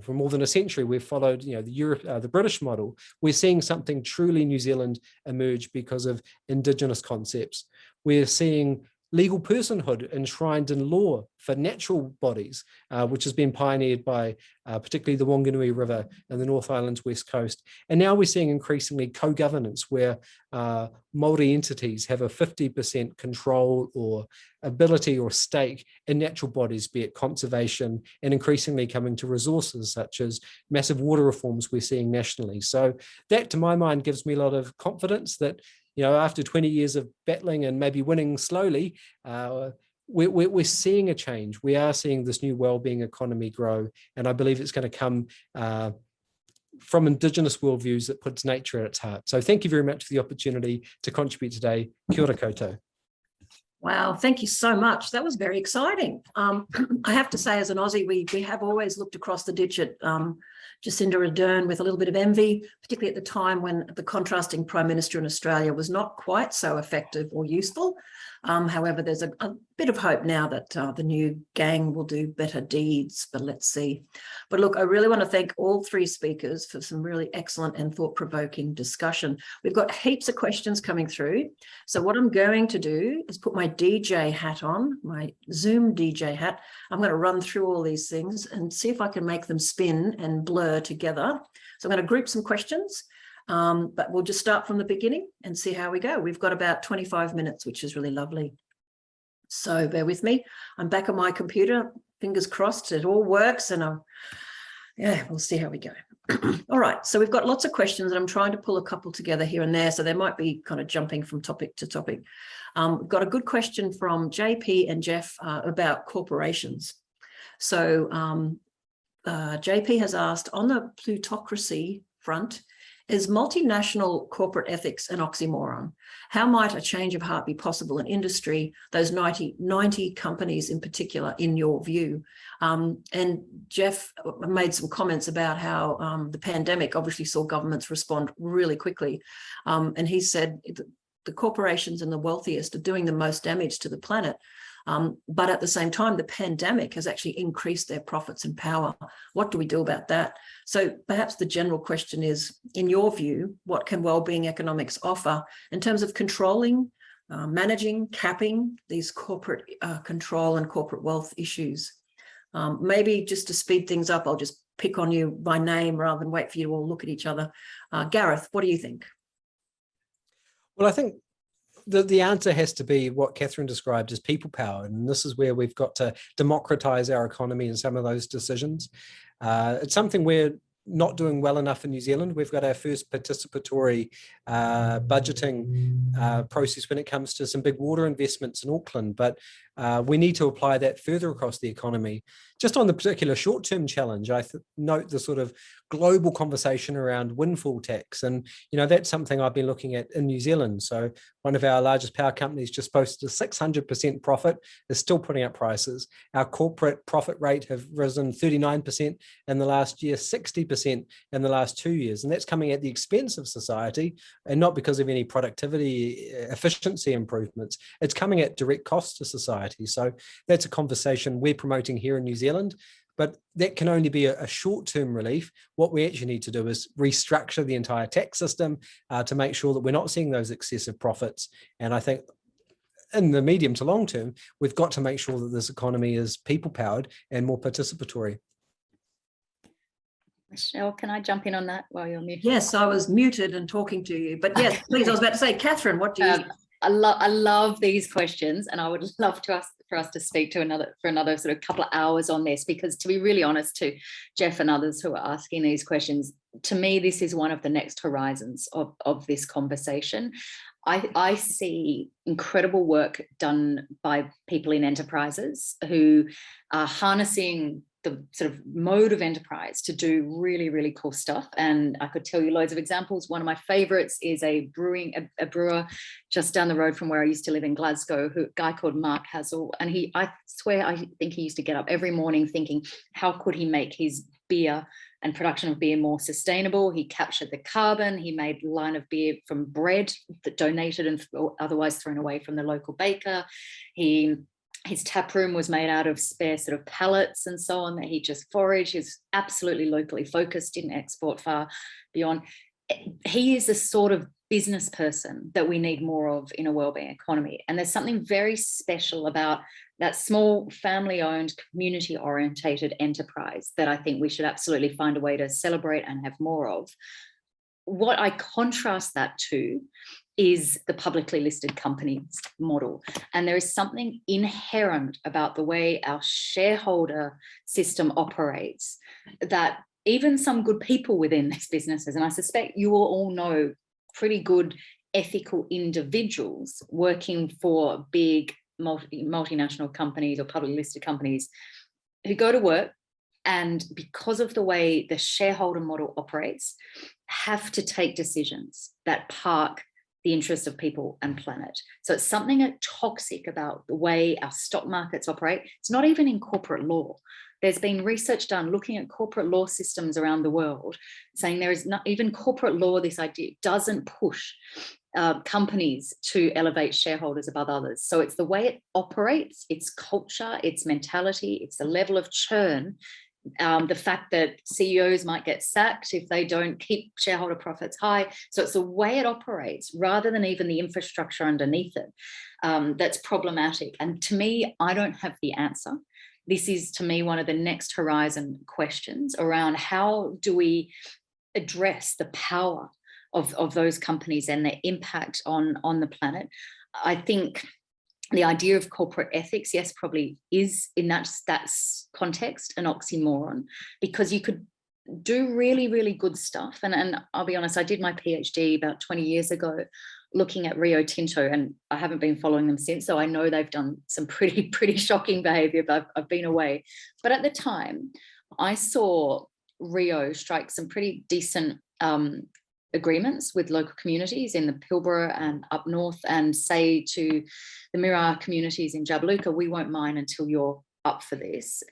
For more than a century, we've followed, the British model. We're seeing something truly New Zealand emerge because of Indigenous concepts. We're seeing legal personhood enshrined in law for natural bodies, which has been pioneered by particularly the Wanganui River and the North Island's west coast. And now we're seeing increasingly co-governance where Māori entities have a 50% control or ability or stake in natural bodies, be it conservation, and increasingly coming to resources such as massive water reforms we're seeing nationally. So that, to my mind, gives me a lot of confidence that after 20 years of battling and maybe winning slowly, we're seeing a change. We are seeing this new wellbeing economy grow, and I believe it's going to come from Indigenous worldviews that puts nature at its heart. So thank you very much for the opportunity to contribute today. Kia ora koutou. Wow, thank you so much. That was very exciting. I have to say, as an Aussie, we have always looked across the ditch at Jacinda Ardern with a little bit of envy, particularly at the time when the contrasting Prime Minister in Australia was not quite so effective or useful. However, there's a bit of hope now that the new gang will do better deeds, but let's see. But look, I really want to thank all three speakers for some really excellent and thought-provoking discussion. We've got heaps of questions coming through. So what I'm going to do is put my DJ hat on, my Zoom DJ hat. I'm going to run through all these things and see if I can make them spin and blur together. So I'm going to group some questions. But we'll just start from the beginning and see how we go. We've got about 25 minutes, which is really lovely. So bear with me. I'm back on my computer. Fingers crossed it all works, and we'll see how we go. All right, so we've got lots of questions, and I'm trying to pull a couple together here and there, so they might be kind of jumping from topic to topic. We've got a good question from JP and Jeff about corporations. So JP has asked, on the plutocracy front, is multinational corporate ethics an oxymoron? How might a change of heart be possible in industry, those 90 companies in particular, in your view? And Jeff made some comments about how the pandemic obviously saw governments respond really quickly. And he said the corporations and the wealthiest are doing the most damage to the planet. But at the same time, the pandemic has actually increased their profits and power. What do we do about that? So perhaps the general question is, in your view, what can wellbeing economics offer in terms of controlling, managing, capping these corporate control and corporate wealth issues? Maybe just to speed things up, I'll just pick on you by name rather than wait for you to all look at each other. Gareth, what do you think? Well, I think the answer has to be what Katherine described as people power. And this is where we've got to democratize our economy and some of those decisions. It's something we're not doing well enough in New Zealand. We've got our first participatory budgeting process when it comes to some big water investments in Auckland, but we need to apply that further across the economy. Just on the particular short-term challenge, I note the sort of global conversation around windfall tax. And, you know, that's something I've been looking at in New Zealand. So one of our largest power companies just posted a 600% profit, is still putting up prices. Our corporate profit rate have risen 39% in the last year, 60% in the last 2 years. And that's coming at the expense of society, and not because of any productivity, efficiency improvements. It's coming at direct cost to society. So that's a conversation we're promoting here in New Zealand, but that can only be a short-term relief. What we actually need to do is restructure the entire tax system to make sure that we're not seeing those excessive profits. And I think in the medium to long term, we've got to make sure that this economy is people-powered and more participatory. Michelle, can I jump in on that while you're muted? Yes, I was muted and talking to you, but yes, please, I was about to say, Katherine, what do you think? I love these questions, and I would love for us to speak to another sort of couple of hours on this, because to be really honest, to Jeff and others who are asking these questions, to me, this is one of the next horizons of this conversation. I see incredible work done by people in enterprises who are harnessing the sort of mode of enterprise to do really, really cool stuff. And I could tell you loads of examples. One of my favorites is a brewer just down the road from where I used to live in Glasgow, a guy called Mark Hazel. And I think he used to get up every morning thinking, how could he make his beer and production of beer more sustainable? He captured the carbon. He made a line of beer from bread that donated and otherwise thrown away from the local baker. His tap room was made out of spare sort of pallets and so on that he just foraged. He was absolutely locally focused, didn't export far beyond. He is the sort of business person that we need more of in a wellbeing economy. And there's something very special about that small family-owned, community-orientated enterprise that I think we should absolutely find a way to celebrate and have more of. What I contrast that to is the publicly listed companies model. And there is something inherent about the way our shareholder system operates that even some good people within these businesses, and I suspect you will all know pretty good ethical individuals working for big multinational companies or publicly listed companies, who go to work and because of the way the shareholder model operates, have to take decisions that park the interests of people and planet. So it's something toxic about the way our stock markets operate. It's not even in corporate law. There's been research done looking at corporate law systems around the world, saying there is not even corporate law, this idea doesn't push companies to elevate shareholders above others. So it's the way it operates, its culture, its mentality, it's the level of churn, the fact that CEOs might get sacked if they don't keep shareholder profits high. So it's the way it operates rather than even the infrastructure underneath it that's problematic. And to me, I don't have the answer. This is, to me, one of the next horizon questions around how do we address the power of those companies and their impact on the planet. I think the idea of corporate ethics, yes, probably is in that context an oxymoron, because you could do really, really good stuff. And I'll be honest, I did my PhD about 20 years ago looking at Rio Tinto, and I haven't been following them since, so I know they've done some pretty shocking behavior, but I've been away. But at the time, I saw Rio strike some pretty decent agreements with local communities in the Pilbara and up north, and say to the Mirarr communities in Jabiluka, we won't mine until you're up for this.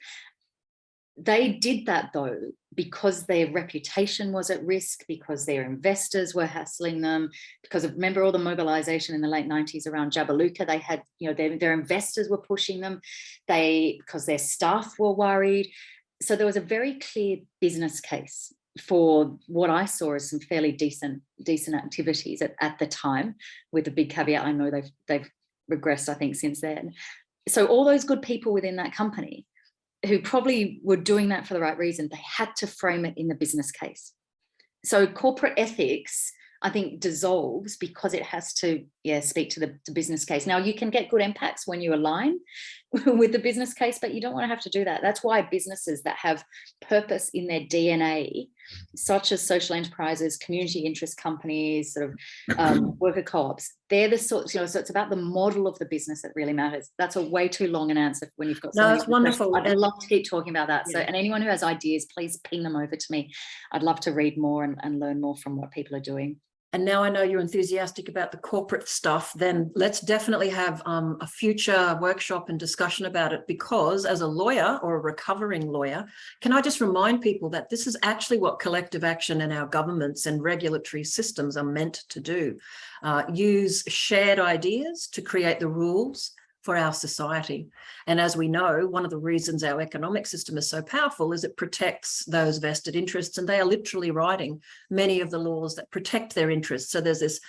They did that though because their reputation was at risk, because their investors were hassling them, because of, remember all the mobilization in the late 90s around Jabiluka, they had, you know, their investors were pushing them, because their staff were worried. So there was a very clear business case for what I saw as some fairly decent activities at the time, with a big caveat, I know they've regressed, I think, since then. So all those good people within that company who probably were doing that for the right reason, they had to frame it in the business case. So corporate ethics, I think, dissolves because it has to, speak to the business case. Now, you can get good impacts when you align with the business case, but you don't want to have to do that. That's why businesses that have purpose in their DNA, such as social enterprises, community interest companies, sort of worker co-ops, they're the sorts, so it's about the model of the business that really matters. That's a way too long an answer when you've got so it's wonderful. I'd love to keep talking about that. Yeah. So, and anyone who has ideas, please ping them over to me. I'd love to read more and learn more from what people are doing. And now I know you're enthusiastic about the corporate stuff, then let's definitely have a future workshop and discussion about it, because as a lawyer or a recovering lawyer, can I just remind people that this is actually what collective action in our governments and regulatory systems are meant to do. Use shared ideas to create the rules for our society. And as we know, one of the reasons our economic system is so powerful is it protects those vested interests, and they are literally writing many of the laws that protect their interests. So there's this,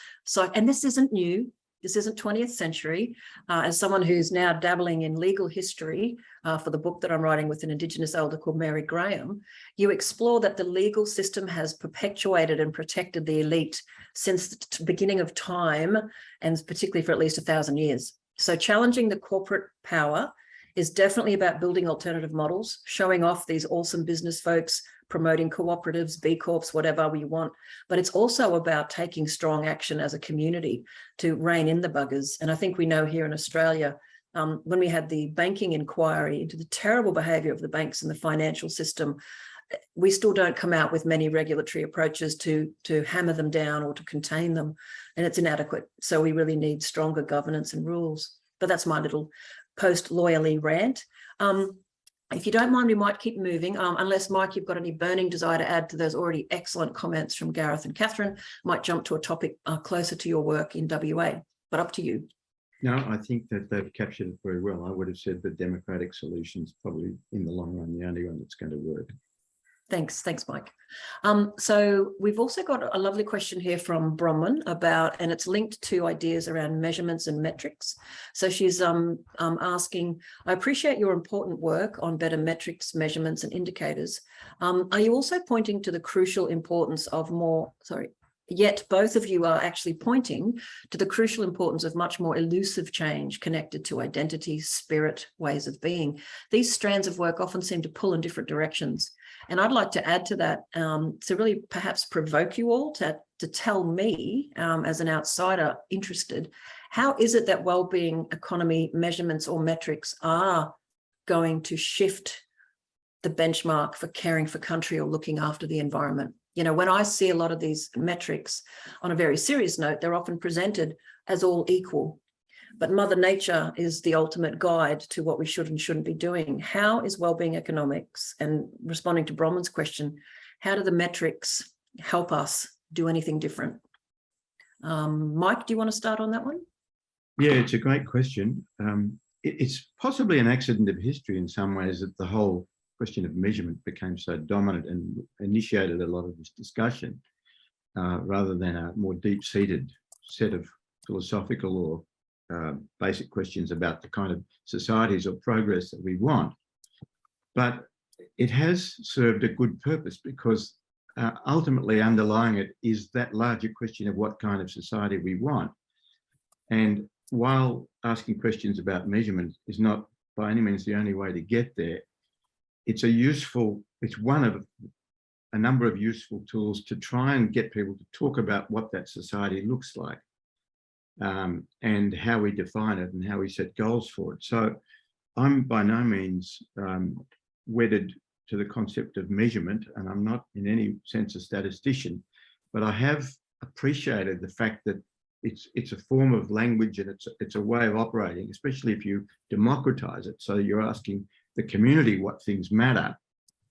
and this isn't new. This isn't 20th century. As someone who's now dabbling in legal history for the book that I'm writing with an Indigenous elder called Mary Graham, you explore that the legal system has perpetuated and protected the elite since the beginning of time, and particularly for at least 1,000 years. So challenging the corporate power is definitely about building alternative models, showing off these awesome business folks, promoting cooperatives, B Corps, whatever we want. But it's also about taking strong action as a community to rein in the buggers. And I think we know here in Australia, when we had the banking inquiry into the terrible behaviour of the banks and the financial system, we still don't come out with many regulatory approaches to hammer them down or to contain them, and it's inadequate. So we really need stronger governance and rules. But that's my little post-lawyerly rant. If you don't mind, we might keep moving, unless, Mike, you've got any burning desire to add to those already excellent comments from Gareth and Katherine. Might jump to a topic closer to your work in WA, but up to you. No, I think that they've captured it very well. I would have said the democratic solution's probably, in the long run, the only one that's going to work. Thanks, Mike. So we've also got a lovely question here from Bronwyn about, and it's linked to ideas around measurements and metrics. So she's asking, I appreciate your important work on better metrics, measurements and indicators. Are you also pointing to the crucial importance of yet both of you are actually pointing to the crucial importance of much more elusive change connected to identity, spirit, ways of being. These strands of work often seem to pull in different directions. And I'd like to add to that, to really perhaps provoke you all to tell me, as an outsider interested, how is it that wellbeing economy measurements or metrics are going to shift the benchmark for caring for country or looking after the environment? You know, when I see a lot of these metrics, on a very serious note, they're often presented as all equal. But Mother Nature is the ultimate guide to what we should and shouldn't be doing. How is wellbeing economics, and responding to Bronwyn's question, how do the metrics help us do anything different? Mike, do you want to start on that one? Yeah, it's a great question. It's possibly an accident of history in some ways that the whole question of measurement became so dominant and initiated a lot of this discussion, rather than a more deep-seated set of philosophical or basic questions about the kind of societies or progress that we want. But it has served a good purpose, because ultimately underlying it is that larger question of what kind of society we want. And while asking questions about measurement is not by any means the only way to get there, it's one of a number of useful tools to try and get people to talk about what that society looks like, and how we define it and how we set goals for it. So I'm by no means wedded to the concept of measurement, and I'm not in any sense a statistician, but I have appreciated the fact that it's a form of language, and it's a way of operating, especially if you democratize it. So you're asking the community what things matter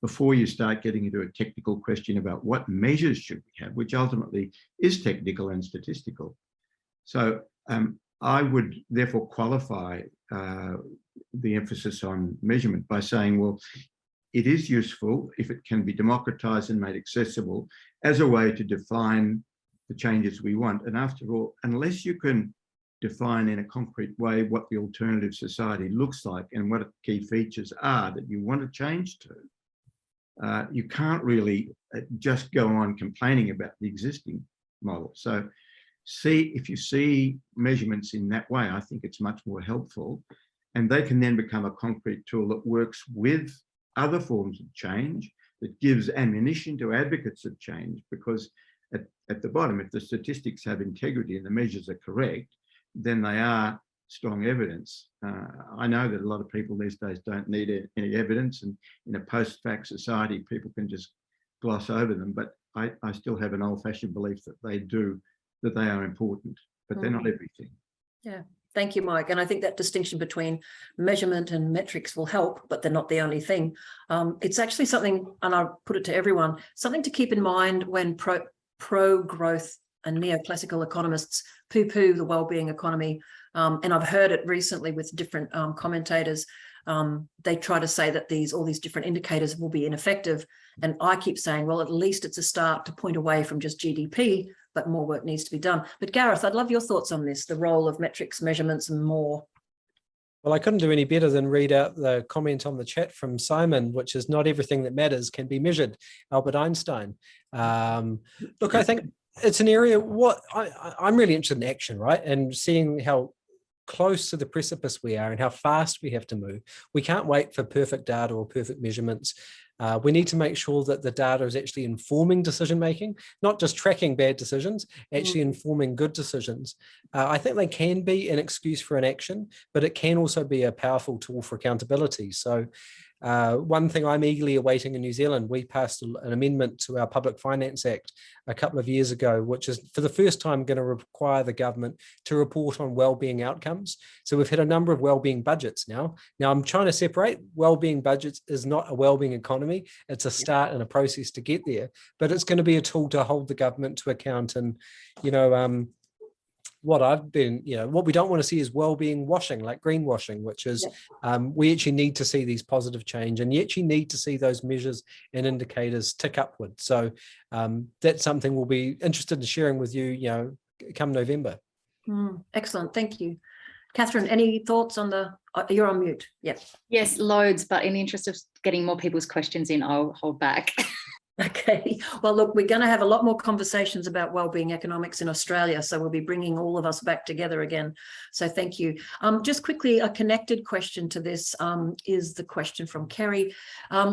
before you start getting into a technical question about what measures should we have, which ultimately is technical and statistical. So I would therefore qualify the emphasis on measurement by saying, well, it is useful if it can be democratized and made accessible as a way to define the changes we want. And after all, unless you can define in a concrete way what the alternative society looks like and what key features are that you want to change to, you can't really just go on complaining about the existing model. So if you see measurements in that way, I think it's much more helpful, and they can then become a concrete tool that works with other forms of change, that gives ammunition to advocates of change, because at the bottom, if the statistics have integrity and the measures are correct, then they are strong evidence. I know that a lot of people these days don't need any evidence, and in a post-fact society, people can just gloss over them, but I still have an old-fashioned belief that they are important, but they're not everything. Yeah. Thank you, Mike. And I think that distinction between measurement and metrics will help, but they're not the only thing. It's actually something, and I'll put it to everyone, something to keep in mind when pro-growth and neoclassical economists poo-poo the wellbeing economy. And I've heard it recently with different commentators. They try to say that all these different indicators will be ineffective. And I keep saying, well, at least it's a start to point away from just GDP, but more work needs to be done. But Gareth, I'd love your thoughts on this, the role of metrics, measurements, and more. Well, I couldn't do any better than read out the comment on the chat from Simon, which is not everything that matters can be measured, Albert Einstein. Look, I think it's an area, I'm really interested in action, right? And seeing how close to the precipice we are and how fast we have to move. We can't wait for perfect data or perfect measurements. We need to make sure that the data is actually informing decision-making, not just tracking bad decisions, actually informing good decisions. I think they can be an excuse for inaction, but it can also be a powerful tool for accountability. So one thing I'm eagerly awaiting in New Zealand, we passed an amendment to our Public Finance Act a couple of years ago, which is for the first time going to require the government to report on wellbeing outcomes. So we've had a number of wellbeing budgets now. Now I'm trying to separate wellbeing budgets is not a wellbeing economy. It's a start and a process to get there, but it's going to be a tool to hold the government to account. And, what we don't want to see is well-being washing, like greenwashing, which is we actually need to see these positive change, and you actually need to see those measures and indicators tick upward. So that's something we'll be interested in sharing with you, come November. Excellent, thank you. Katherine, any thoughts on you're on mute? Yes, loads, but in the interest of getting more people's questions in, I'll hold back. Okay, well, look, we're going to have a lot more conversations about wellbeing economics in Australia, so we'll be bringing all of us back together again. So thank you. Just quickly, a connected question to this is the question from Kerry.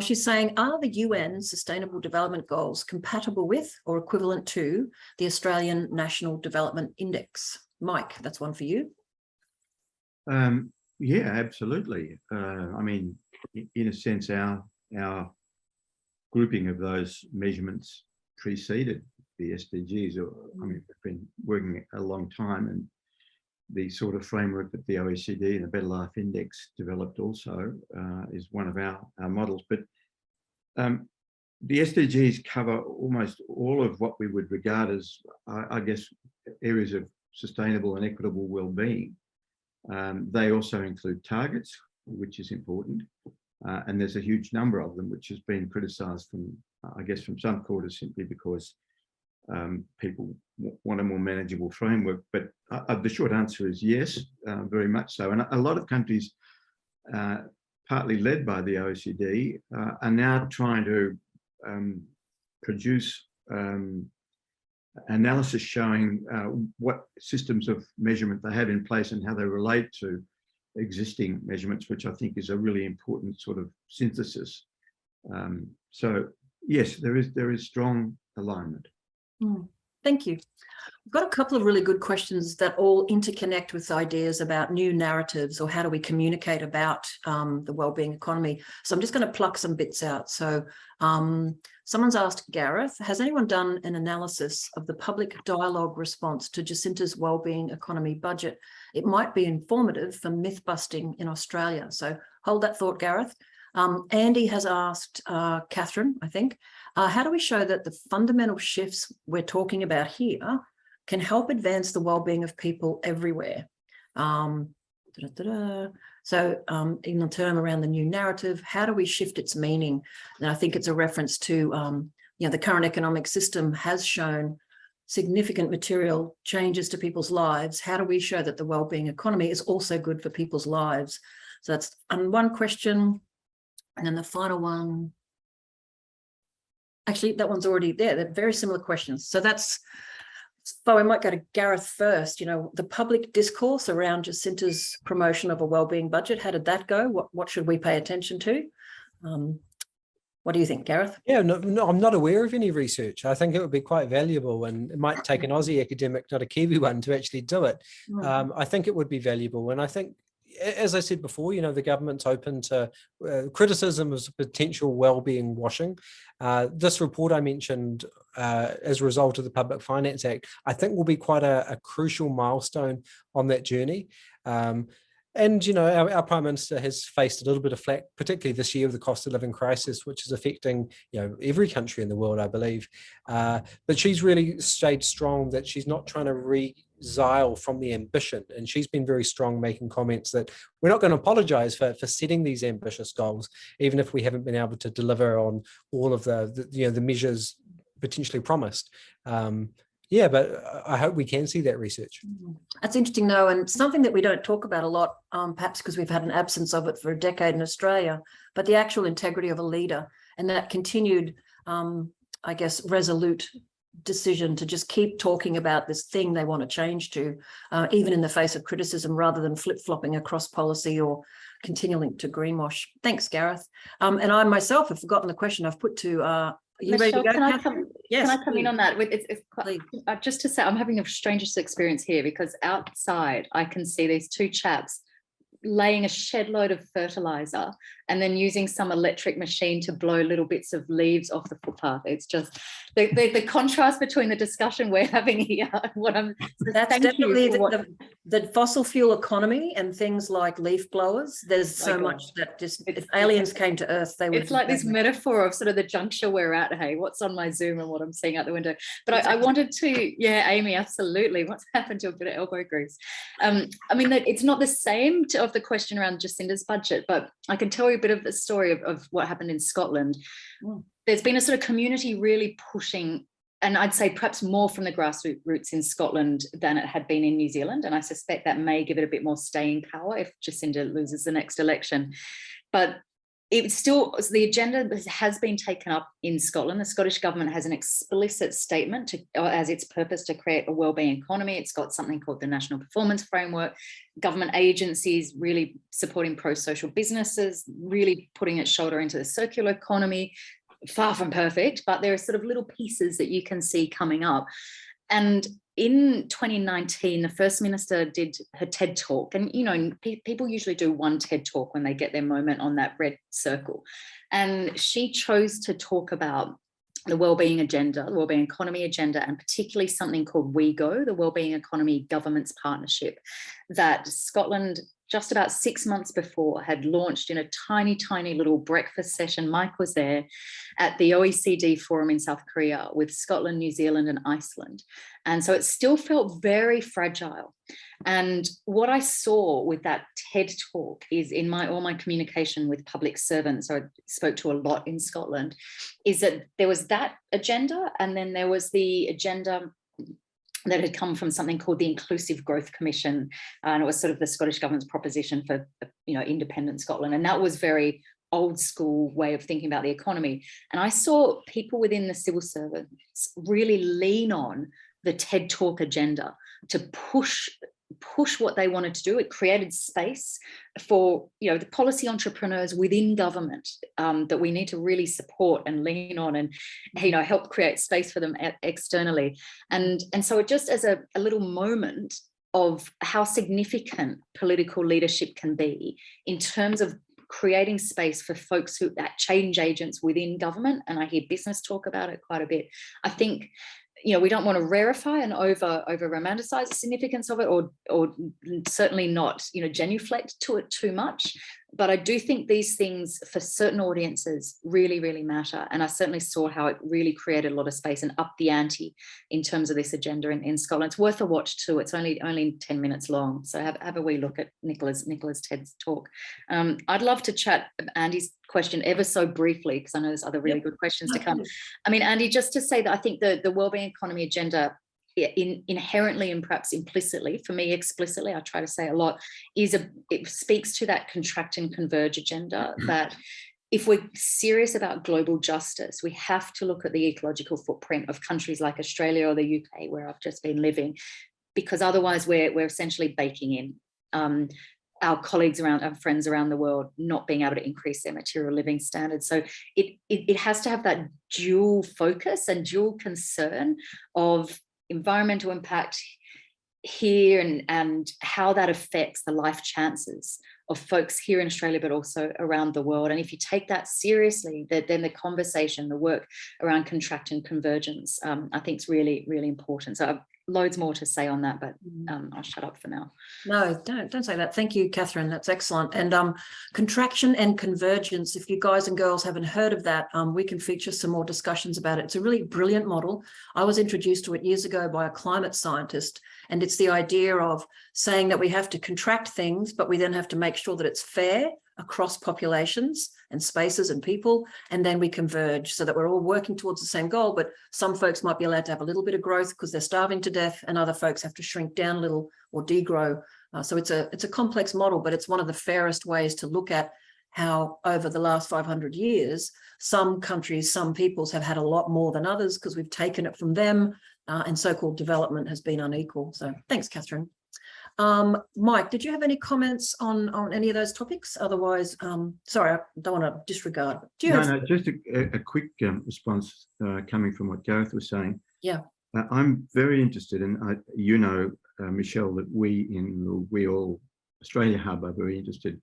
She's saying, are the UN Sustainable Development Goals compatible with or equivalent to the Australian National Development Index? Mike, that's one for you. Yeah, absolutely. I mean, in a sense, our grouping of those measurements preceded the SDGs. I mean, we've been working a long time, and the sort of framework that the OECD and the Better Life Index developed also is one of our models. But the SDGs cover almost all of what we would regard as, I guess, areas of sustainable and equitable well-being. They also include targets, which is important, and there's a huge number of them, which has been criticised from, I guess, from some quarters simply because people want a more manageable framework. But the short answer is yes, very much so. And a lot of countries, partly led by the OECD, are now trying to produce analysis showing what systems of measurement they have in place and how they relate to existing measurements, which I think is a really important sort of synthesis. So yes, there is strong alignment. Thank you. I've got a couple of really good questions that all interconnect with ideas about new narratives or how do we communicate about the wellbeing economy. So I'm just going to pluck some bits out. So someone's asked Gareth, has anyone done an analysis of the public dialogue response to Jacinta's wellbeing economy budget? It might be informative for myth busting in Australia. So hold that thought, Gareth. Andy has asked Katherine, I think, how do we show that the fundamental shifts we're talking about here can help advance the well-being of people everywhere? So in the term around the new narrative, how do we shift its meaning? And I think it's a reference to, the current economic system has shown significant material changes to people's lives. How do we show that the well-being economy is also good for people's lives? So that's one question. And then the final one, actually, that one's already there. They're very similar questions. So we might go to Gareth first. The public discourse around Jacinta's promotion of a wellbeing budget, how did that go? What should we pay attention to? What do you think, Gareth? Yeah, no, I'm not aware of any research. I think it would be quite valuable, and it might take an Aussie academic, not a Kiwi one, to actually do it. I think it would be valuable. And I think, as I said before, the government's open to criticism of potential well-being washing. This report I mentioned as a result of the Public Finance Act, I think will be quite a crucial milestone on that journey. And, our Prime Minister has faced a little bit of flack, particularly this year with the cost of living crisis, which is affecting, every country in the world, I believe. But she's really stayed strong that she's not trying to resile from the ambition. And she's been very strong making comments that we're not going to apologise for setting these ambitious goals, even if we haven't been able to deliver on all of the measures potentially promised. But I hope we can see that research. That's interesting, though, and something that we don't talk about a lot, perhaps because we've had an absence of it for a decade in Australia, but the actual integrity of a leader and that continued, resolute decision to just keep talking about this thing they want to change to, even in the face of criticism, rather than flip-flopping across policy or continuing to greenwash. Thanks, Gareth. And I myself have forgotten the question I've put to Michelle, can I come in on that? It's quite, just to say, I'm having the strangest experience here because outside I can see these two chaps laying a shed load of fertilizer and then using some electric machine to blow little bits of leaves off the footpath. It's just the contrast between the discussion we're having here and what I'm. That's definitely the fossil fuel economy and things like leaf blowers. There's so much that just, if aliens came to Earth, they would. It's like this metaphor of sort of the juncture we're at. Hey, what's on my Zoom and what I'm seeing out the window. But I wanted to, Amy, absolutely. What's happened to a bit of elbow grease? It's not the same of the question around Jacinta's budget, but I can tell you a bit of the story of what happened in Scotland. There's been a sort of community really pushing, and I'd say perhaps more from the grassroots in Scotland than it had been in New Zealand. And I suspect that may give it a bit more staying power if Jacinta loses the next election. But it's still, the agenda has been taken up in Scotland. The Scottish government has an explicit statement as its purpose to create a wellbeing economy. It's got something called the National Performance Framework. Government agencies really supporting pro-social businesses, really putting its shoulder into the circular economy. Far from perfect, but there are sort of little pieces that you can see coming up. And in 2019, the First Minister did her TED Talk. And, people usually do one TED Talk when they get their moment on that red circle. And she chose to talk about the wellbeing agenda, the wellbeing economy agenda, and particularly something called WEAll, the Wellbeing Economy Governments Partnership, that Scotland just about 6 months before, had launched in a tiny little breakfast session. Mike was there at the OECD forum in South Korea with Scotland, New Zealand, and Iceland. And so it still felt very fragile. And what I saw with that TED talk is in all my communication with public servants, so I spoke to a lot in Scotland, is that there was that agenda, and then there was the agenda that had come from something called the Inclusive Growth Commission, and it was sort of the Scottish government's proposition for, independent Scotland, and that was very old school way of thinking about the economy. And I saw people within the civil servants really lean on the TED Talk agenda to push what they wanted to do. It created space for the policy entrepreneurs within government that we need to really support and lean on, and help create space for them externally. And so it just as a little moment of how significant political leadership can be in terms of creating space for folks who are change agents within government. And I hear business talk about it quite a bit. I think we don't want to rarefy and over romanticize the significance of it, or certainly not, genuflect to it too much. But I do think these things for certain audiences really, really matter. And I certainly saw how it really created a lot of space and upped the ante in terms of this agenda in Scotland. It's worth a watch too. It's only 10 minutes long. So have a wee look at Nicola's TED's talk. I'd love to chat Andy's question ever so briefly, because I know there's other really good questions to come. I mean, Andy, just to say that I think the Wellbeing Economy agenda, inherently and perhaps implicitly, for me explicitly, I try to say a lot, it speaks to that contract and converge agenda, that if we're serious about global justice, we have to look at the ecological footprint of countries like Australia or the UK, where I've just been living, because otherwise we're essentially baking in our colleagues around, our friends around the world, not being able to increase their material living standards. So it has to have that dual focus and dual concern of environmental impact here and how that affects the life chances of folks here in Australia, but also around the world. And if you take that seriously, then the conversation, the work around contract and convergence, I think is really, really important. So I've loads more to say on that, but I'll shut up for now. No, don't say that. Thank you, Katherine. That's excellent. And contraction and convergence, if you guys and girls haven't heard of that, we can feature some more discussions about it. It's a really brilliant model. I was introduced to it years ago by a climate scientist, and it's the idea of saying that we have to contract things, but we then have to make sure that it's fair across populations and spaces and people, and then we converge so that we're all working towards the same goal. But some folks might be allowed to have a little bit of growth because they're starving to death, and other folks have to shrink down a little or degrow. So it's a complex model, but it's one of the fairest ways to look at how over the last 500 years, some countries, some peoples have had a lot more than others because we've taken it from them, and so-called development has been unequal. So thanks, Katherine. Mike, did you have any comments on any of those topics? Otherwise, sorry, I don't want to disregard. Do you no, just a quick response coming from what Gareth was saying. Yeah. I'm very interested in, Michelle, that we in the WEAll Australia Hub are very interested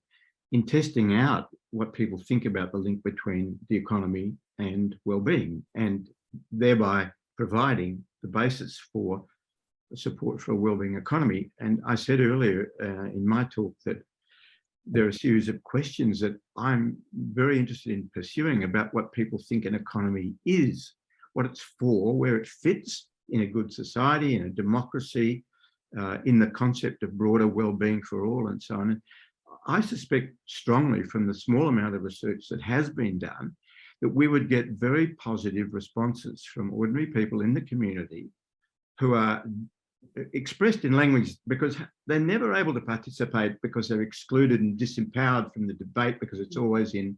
in testing out what people think about the link between the economy and well-being, and thereby providing the basis for support for a wellbeing economy. And I said earlier in my talk that there are a series of questions that I'm very interested in pursuing about what people think an economy is, what it's for, where it fits in a good society, in a democracy, in the concept of broader well-being for all, and so on. And I suspect strongly from the small amount of research that has been done that we would get very positive responses from ordinary people in the community who are expressed in language because they're never able to participate because they're excluded and disempowered from the debate because it's always in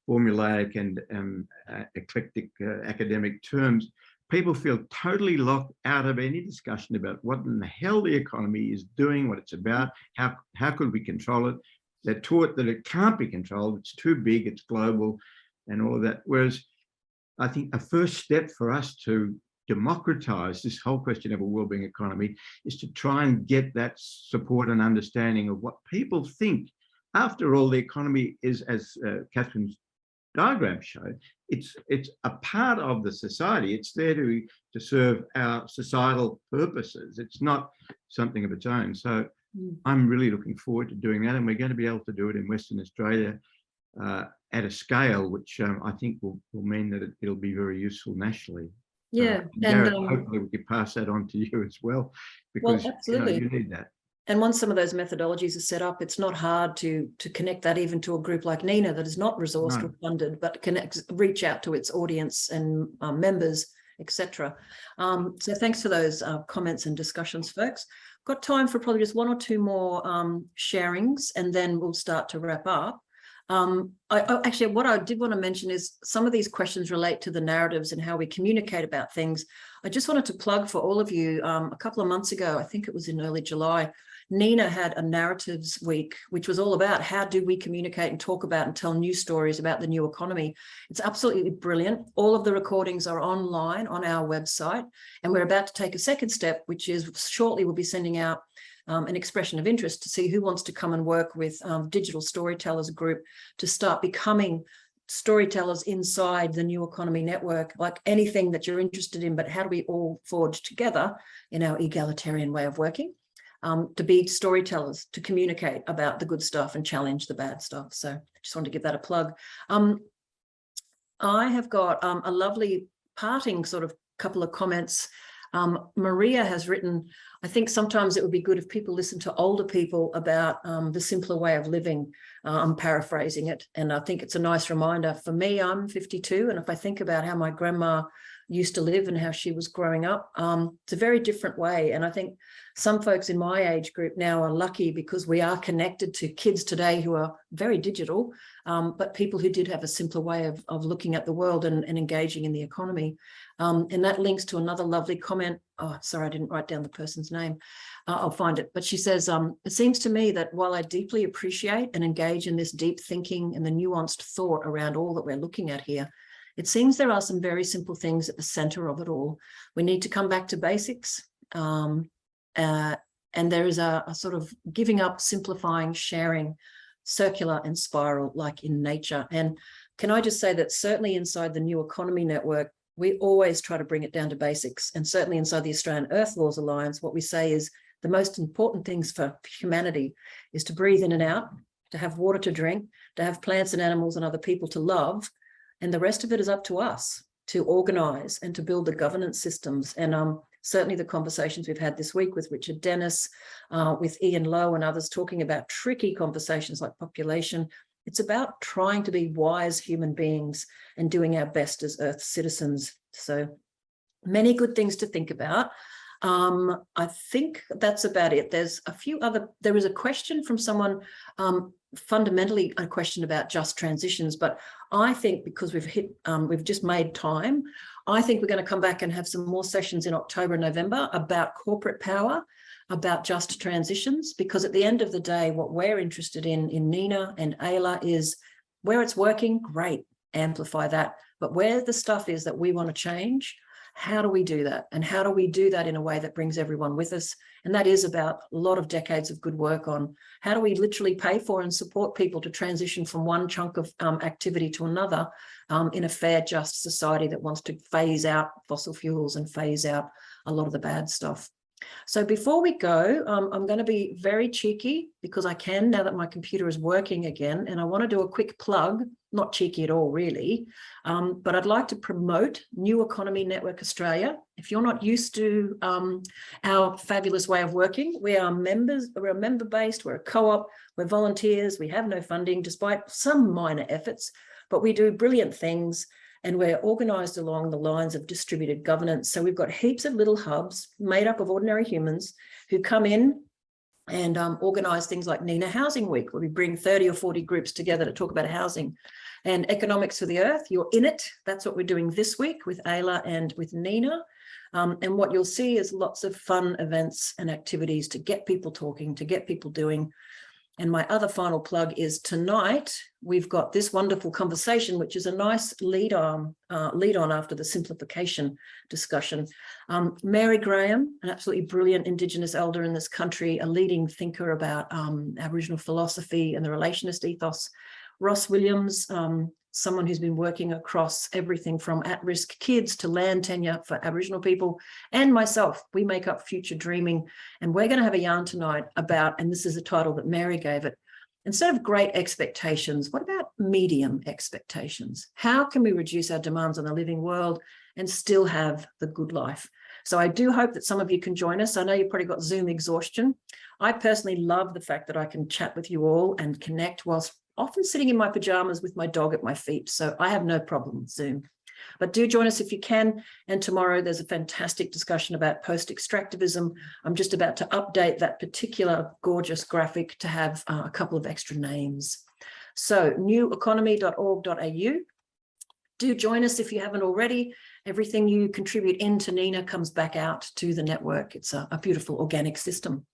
formulaic and eclectic academic terms. People feel totally locked out of any discussion about what in the hell the economy is doing, what it's about, how could we control it. They're taught that it can't be controlled, it's too big, it's global, and all of that. Whereas I think a first step for us to democratize this whole question of a wellbeing economy is to try and get that support and understanding of what people think. After all, the economy is, as Katherine's diagram showed, it's a part of the society. It's there to serve our societal purposes. It's not something of its own. So I'm really looking forward to doing that, and we're going to be able to do it in Western Australia at a scale which I think will mean that it'll be very useful nationally. Yeah, and Gareth, hopefully we can pass that on to you as well, because absolutely. you need that. And once some of those methodologies are set up, it's not hard to connect that even to a group like NINA that is not resourced or funded, but reach out to its audience and members, etc. So thanks for those comments and discussions, folks. Got time for probably just one or two more sharings, and then we'll start to wrap up. Actually, what I did want to mention is some of these questions relate to the narratives and how we communicate about things. I just wanted to plug for all of you, a couple of months ago, I think it was in early July, NINA had a narratives week, which was all about how do we communicate and talk about and tell new stories about the new economy. It's absolutely brilliant. All of the recordings are online on our website, and we're about to take a second step, which is shortly we'll be sending out an expression of interest to see who wants to come and work with Digital Storytellers Group to start becoming storytellers inside the New Economy Network, like anything that you're interested in, but how do we all forge together in our egalitarian way of working to be storytellers, to communicate about the good stuff and challenge the bad stuff. So just wanted to give that a plug. I have got a lovely parting sort of couple of comments. Maria has written, I think sometimes it would be good if people listen to older people about the simpler way of living. I'm paraphrasing it, and I think it's a nice reminder. For me, I'm 52, and if I think about how my grandma used to live and how she was growing up, it's a very different way. And I think some folks in my age group now are lucky because we are connected to kids today who are very digital, but people who did have a simpler way of looking at the world and engaging in the economy. And that links to another lovely comment. Oh, sorry, I didn't write down the person's name. I'll find it. But she says, it seems to me that while I deeply appreciate and engage in this deep thinking and the nuanced thought around all that we're looking at here, it seems there are some very simple things at the center of it all. We need to come back to basics. And there is a sort of giving up, simplifying, sharing, circular and spiral like in nature. And can I just say that certainly inside the New Economy Network, we always try to bring it down to basics. And certainly inside the Australian Earth Laws Alliance, what we say is the most important things for humanity is to breathe in and out, to have water to drink, to have plants and animals and other people to love. And the rest of it is up to us to organise and to build the governance systems. And certainly the conversations we've had this week with Richard Dennis, with Ian Lowe and others talking about tricky conversations like population. It's about trying to be wise human beings and doing our best as Earth citizens. So many good things to think about. I think that's about it. There's a few other, there is a question from someone, fundamentally a question about just transitions, but I think because we've just made time, I think we're going to come back and have some more sessions in October and November about corporate power, about just transitions, because at the end of the day, what we're interested in NINA and Ayla is where it's working, great, amplify that. But where the stuff is that we want to change, how do we do that? And how do we do that in a way that brings everyone with us? And that is about a lot of decades of good work on how do we literally pay for and support people to transition from one chunk of activity to another in a fair, just society that wants to phase out fossil fuels and phase out a lot of the bad stuff. So before we go, I'm going to be very cheeky because I can now that my computer is working again, and I want to do a quick plug, not cheeky at all really, but I'd like to promote New Economy Network Australia. If you're not used to our fabulous way of working, we are members, we're a member-based, we're a co-op, we're volunteers, we have no funding despite some minor efforts, but we do brilliant things. And we're organised along the lines of distributed governance. So we've got heaps of little hubs made up of ordinary humans who come in and organise things like NINA Housing Week, where we bring 30 or 40 groups together to talk about housing. And Economics for the Earth, you're in it. That's what we're doing this week with Ayla and with NINA. And what you'll see is lots of fun events and activities to get people talking, to get people doing. And my other final plug is tonight, we've got this wonderful conversation, which is a nice lead on after the simplification discussion. Mary Graham, an absolutely brilliant Indigenous elder in this country, a leading thinker about Aboriginal philosophy and the relationist ethos. Ross Williams, someone who's been working across everything from at-risk kids to land tenure for Aboriginal people, and myself. We make up future dreaming, and we're going to have a yarn tonight about, and this is the title that Mary gave it, instead of great expectations, what about medium expectations? How can we reduce our demands on the living world and still have the good life? So I do hope that some of you can join us. I know you've probably got Zoom exhaustion. I personally love the fact that I can chat with you all and connect whilst often sitting in my pajamas with my dog at my feet. So I have no problem with Zoom. But do join us if you can. And tomorrow there's a fantastic discussion about post-extractivism. I'm just about to update that particular gorgeous graphic to have a couple of extra names. So neweconomy.org.au. Do join us if you haven't already. Everything you contribute into Nina comes back out to the network. It's a beautiful organic system.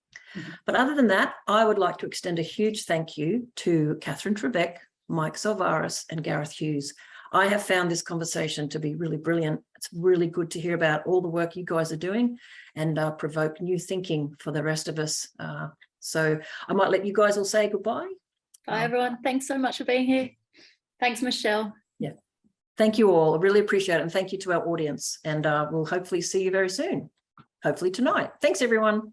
But other than that, I would like to extend a huge thank you to Katherine Trebeck, Mike Salvaris, and Gareth Hughes. I have found this conversation to be really brilliant. It's really good to hear about all the work you guys are doing and provoke new thinking for the rest of us. So I might let you guys all say goodbye. Bye, everyone. Thanks so much for being here. Thanks, Michelle. Yeah. Thank you all. I really appreciate it. And thank you to our audience. And we'll hopefully see you very soon. Hopefully tonight. Thanks, everyone.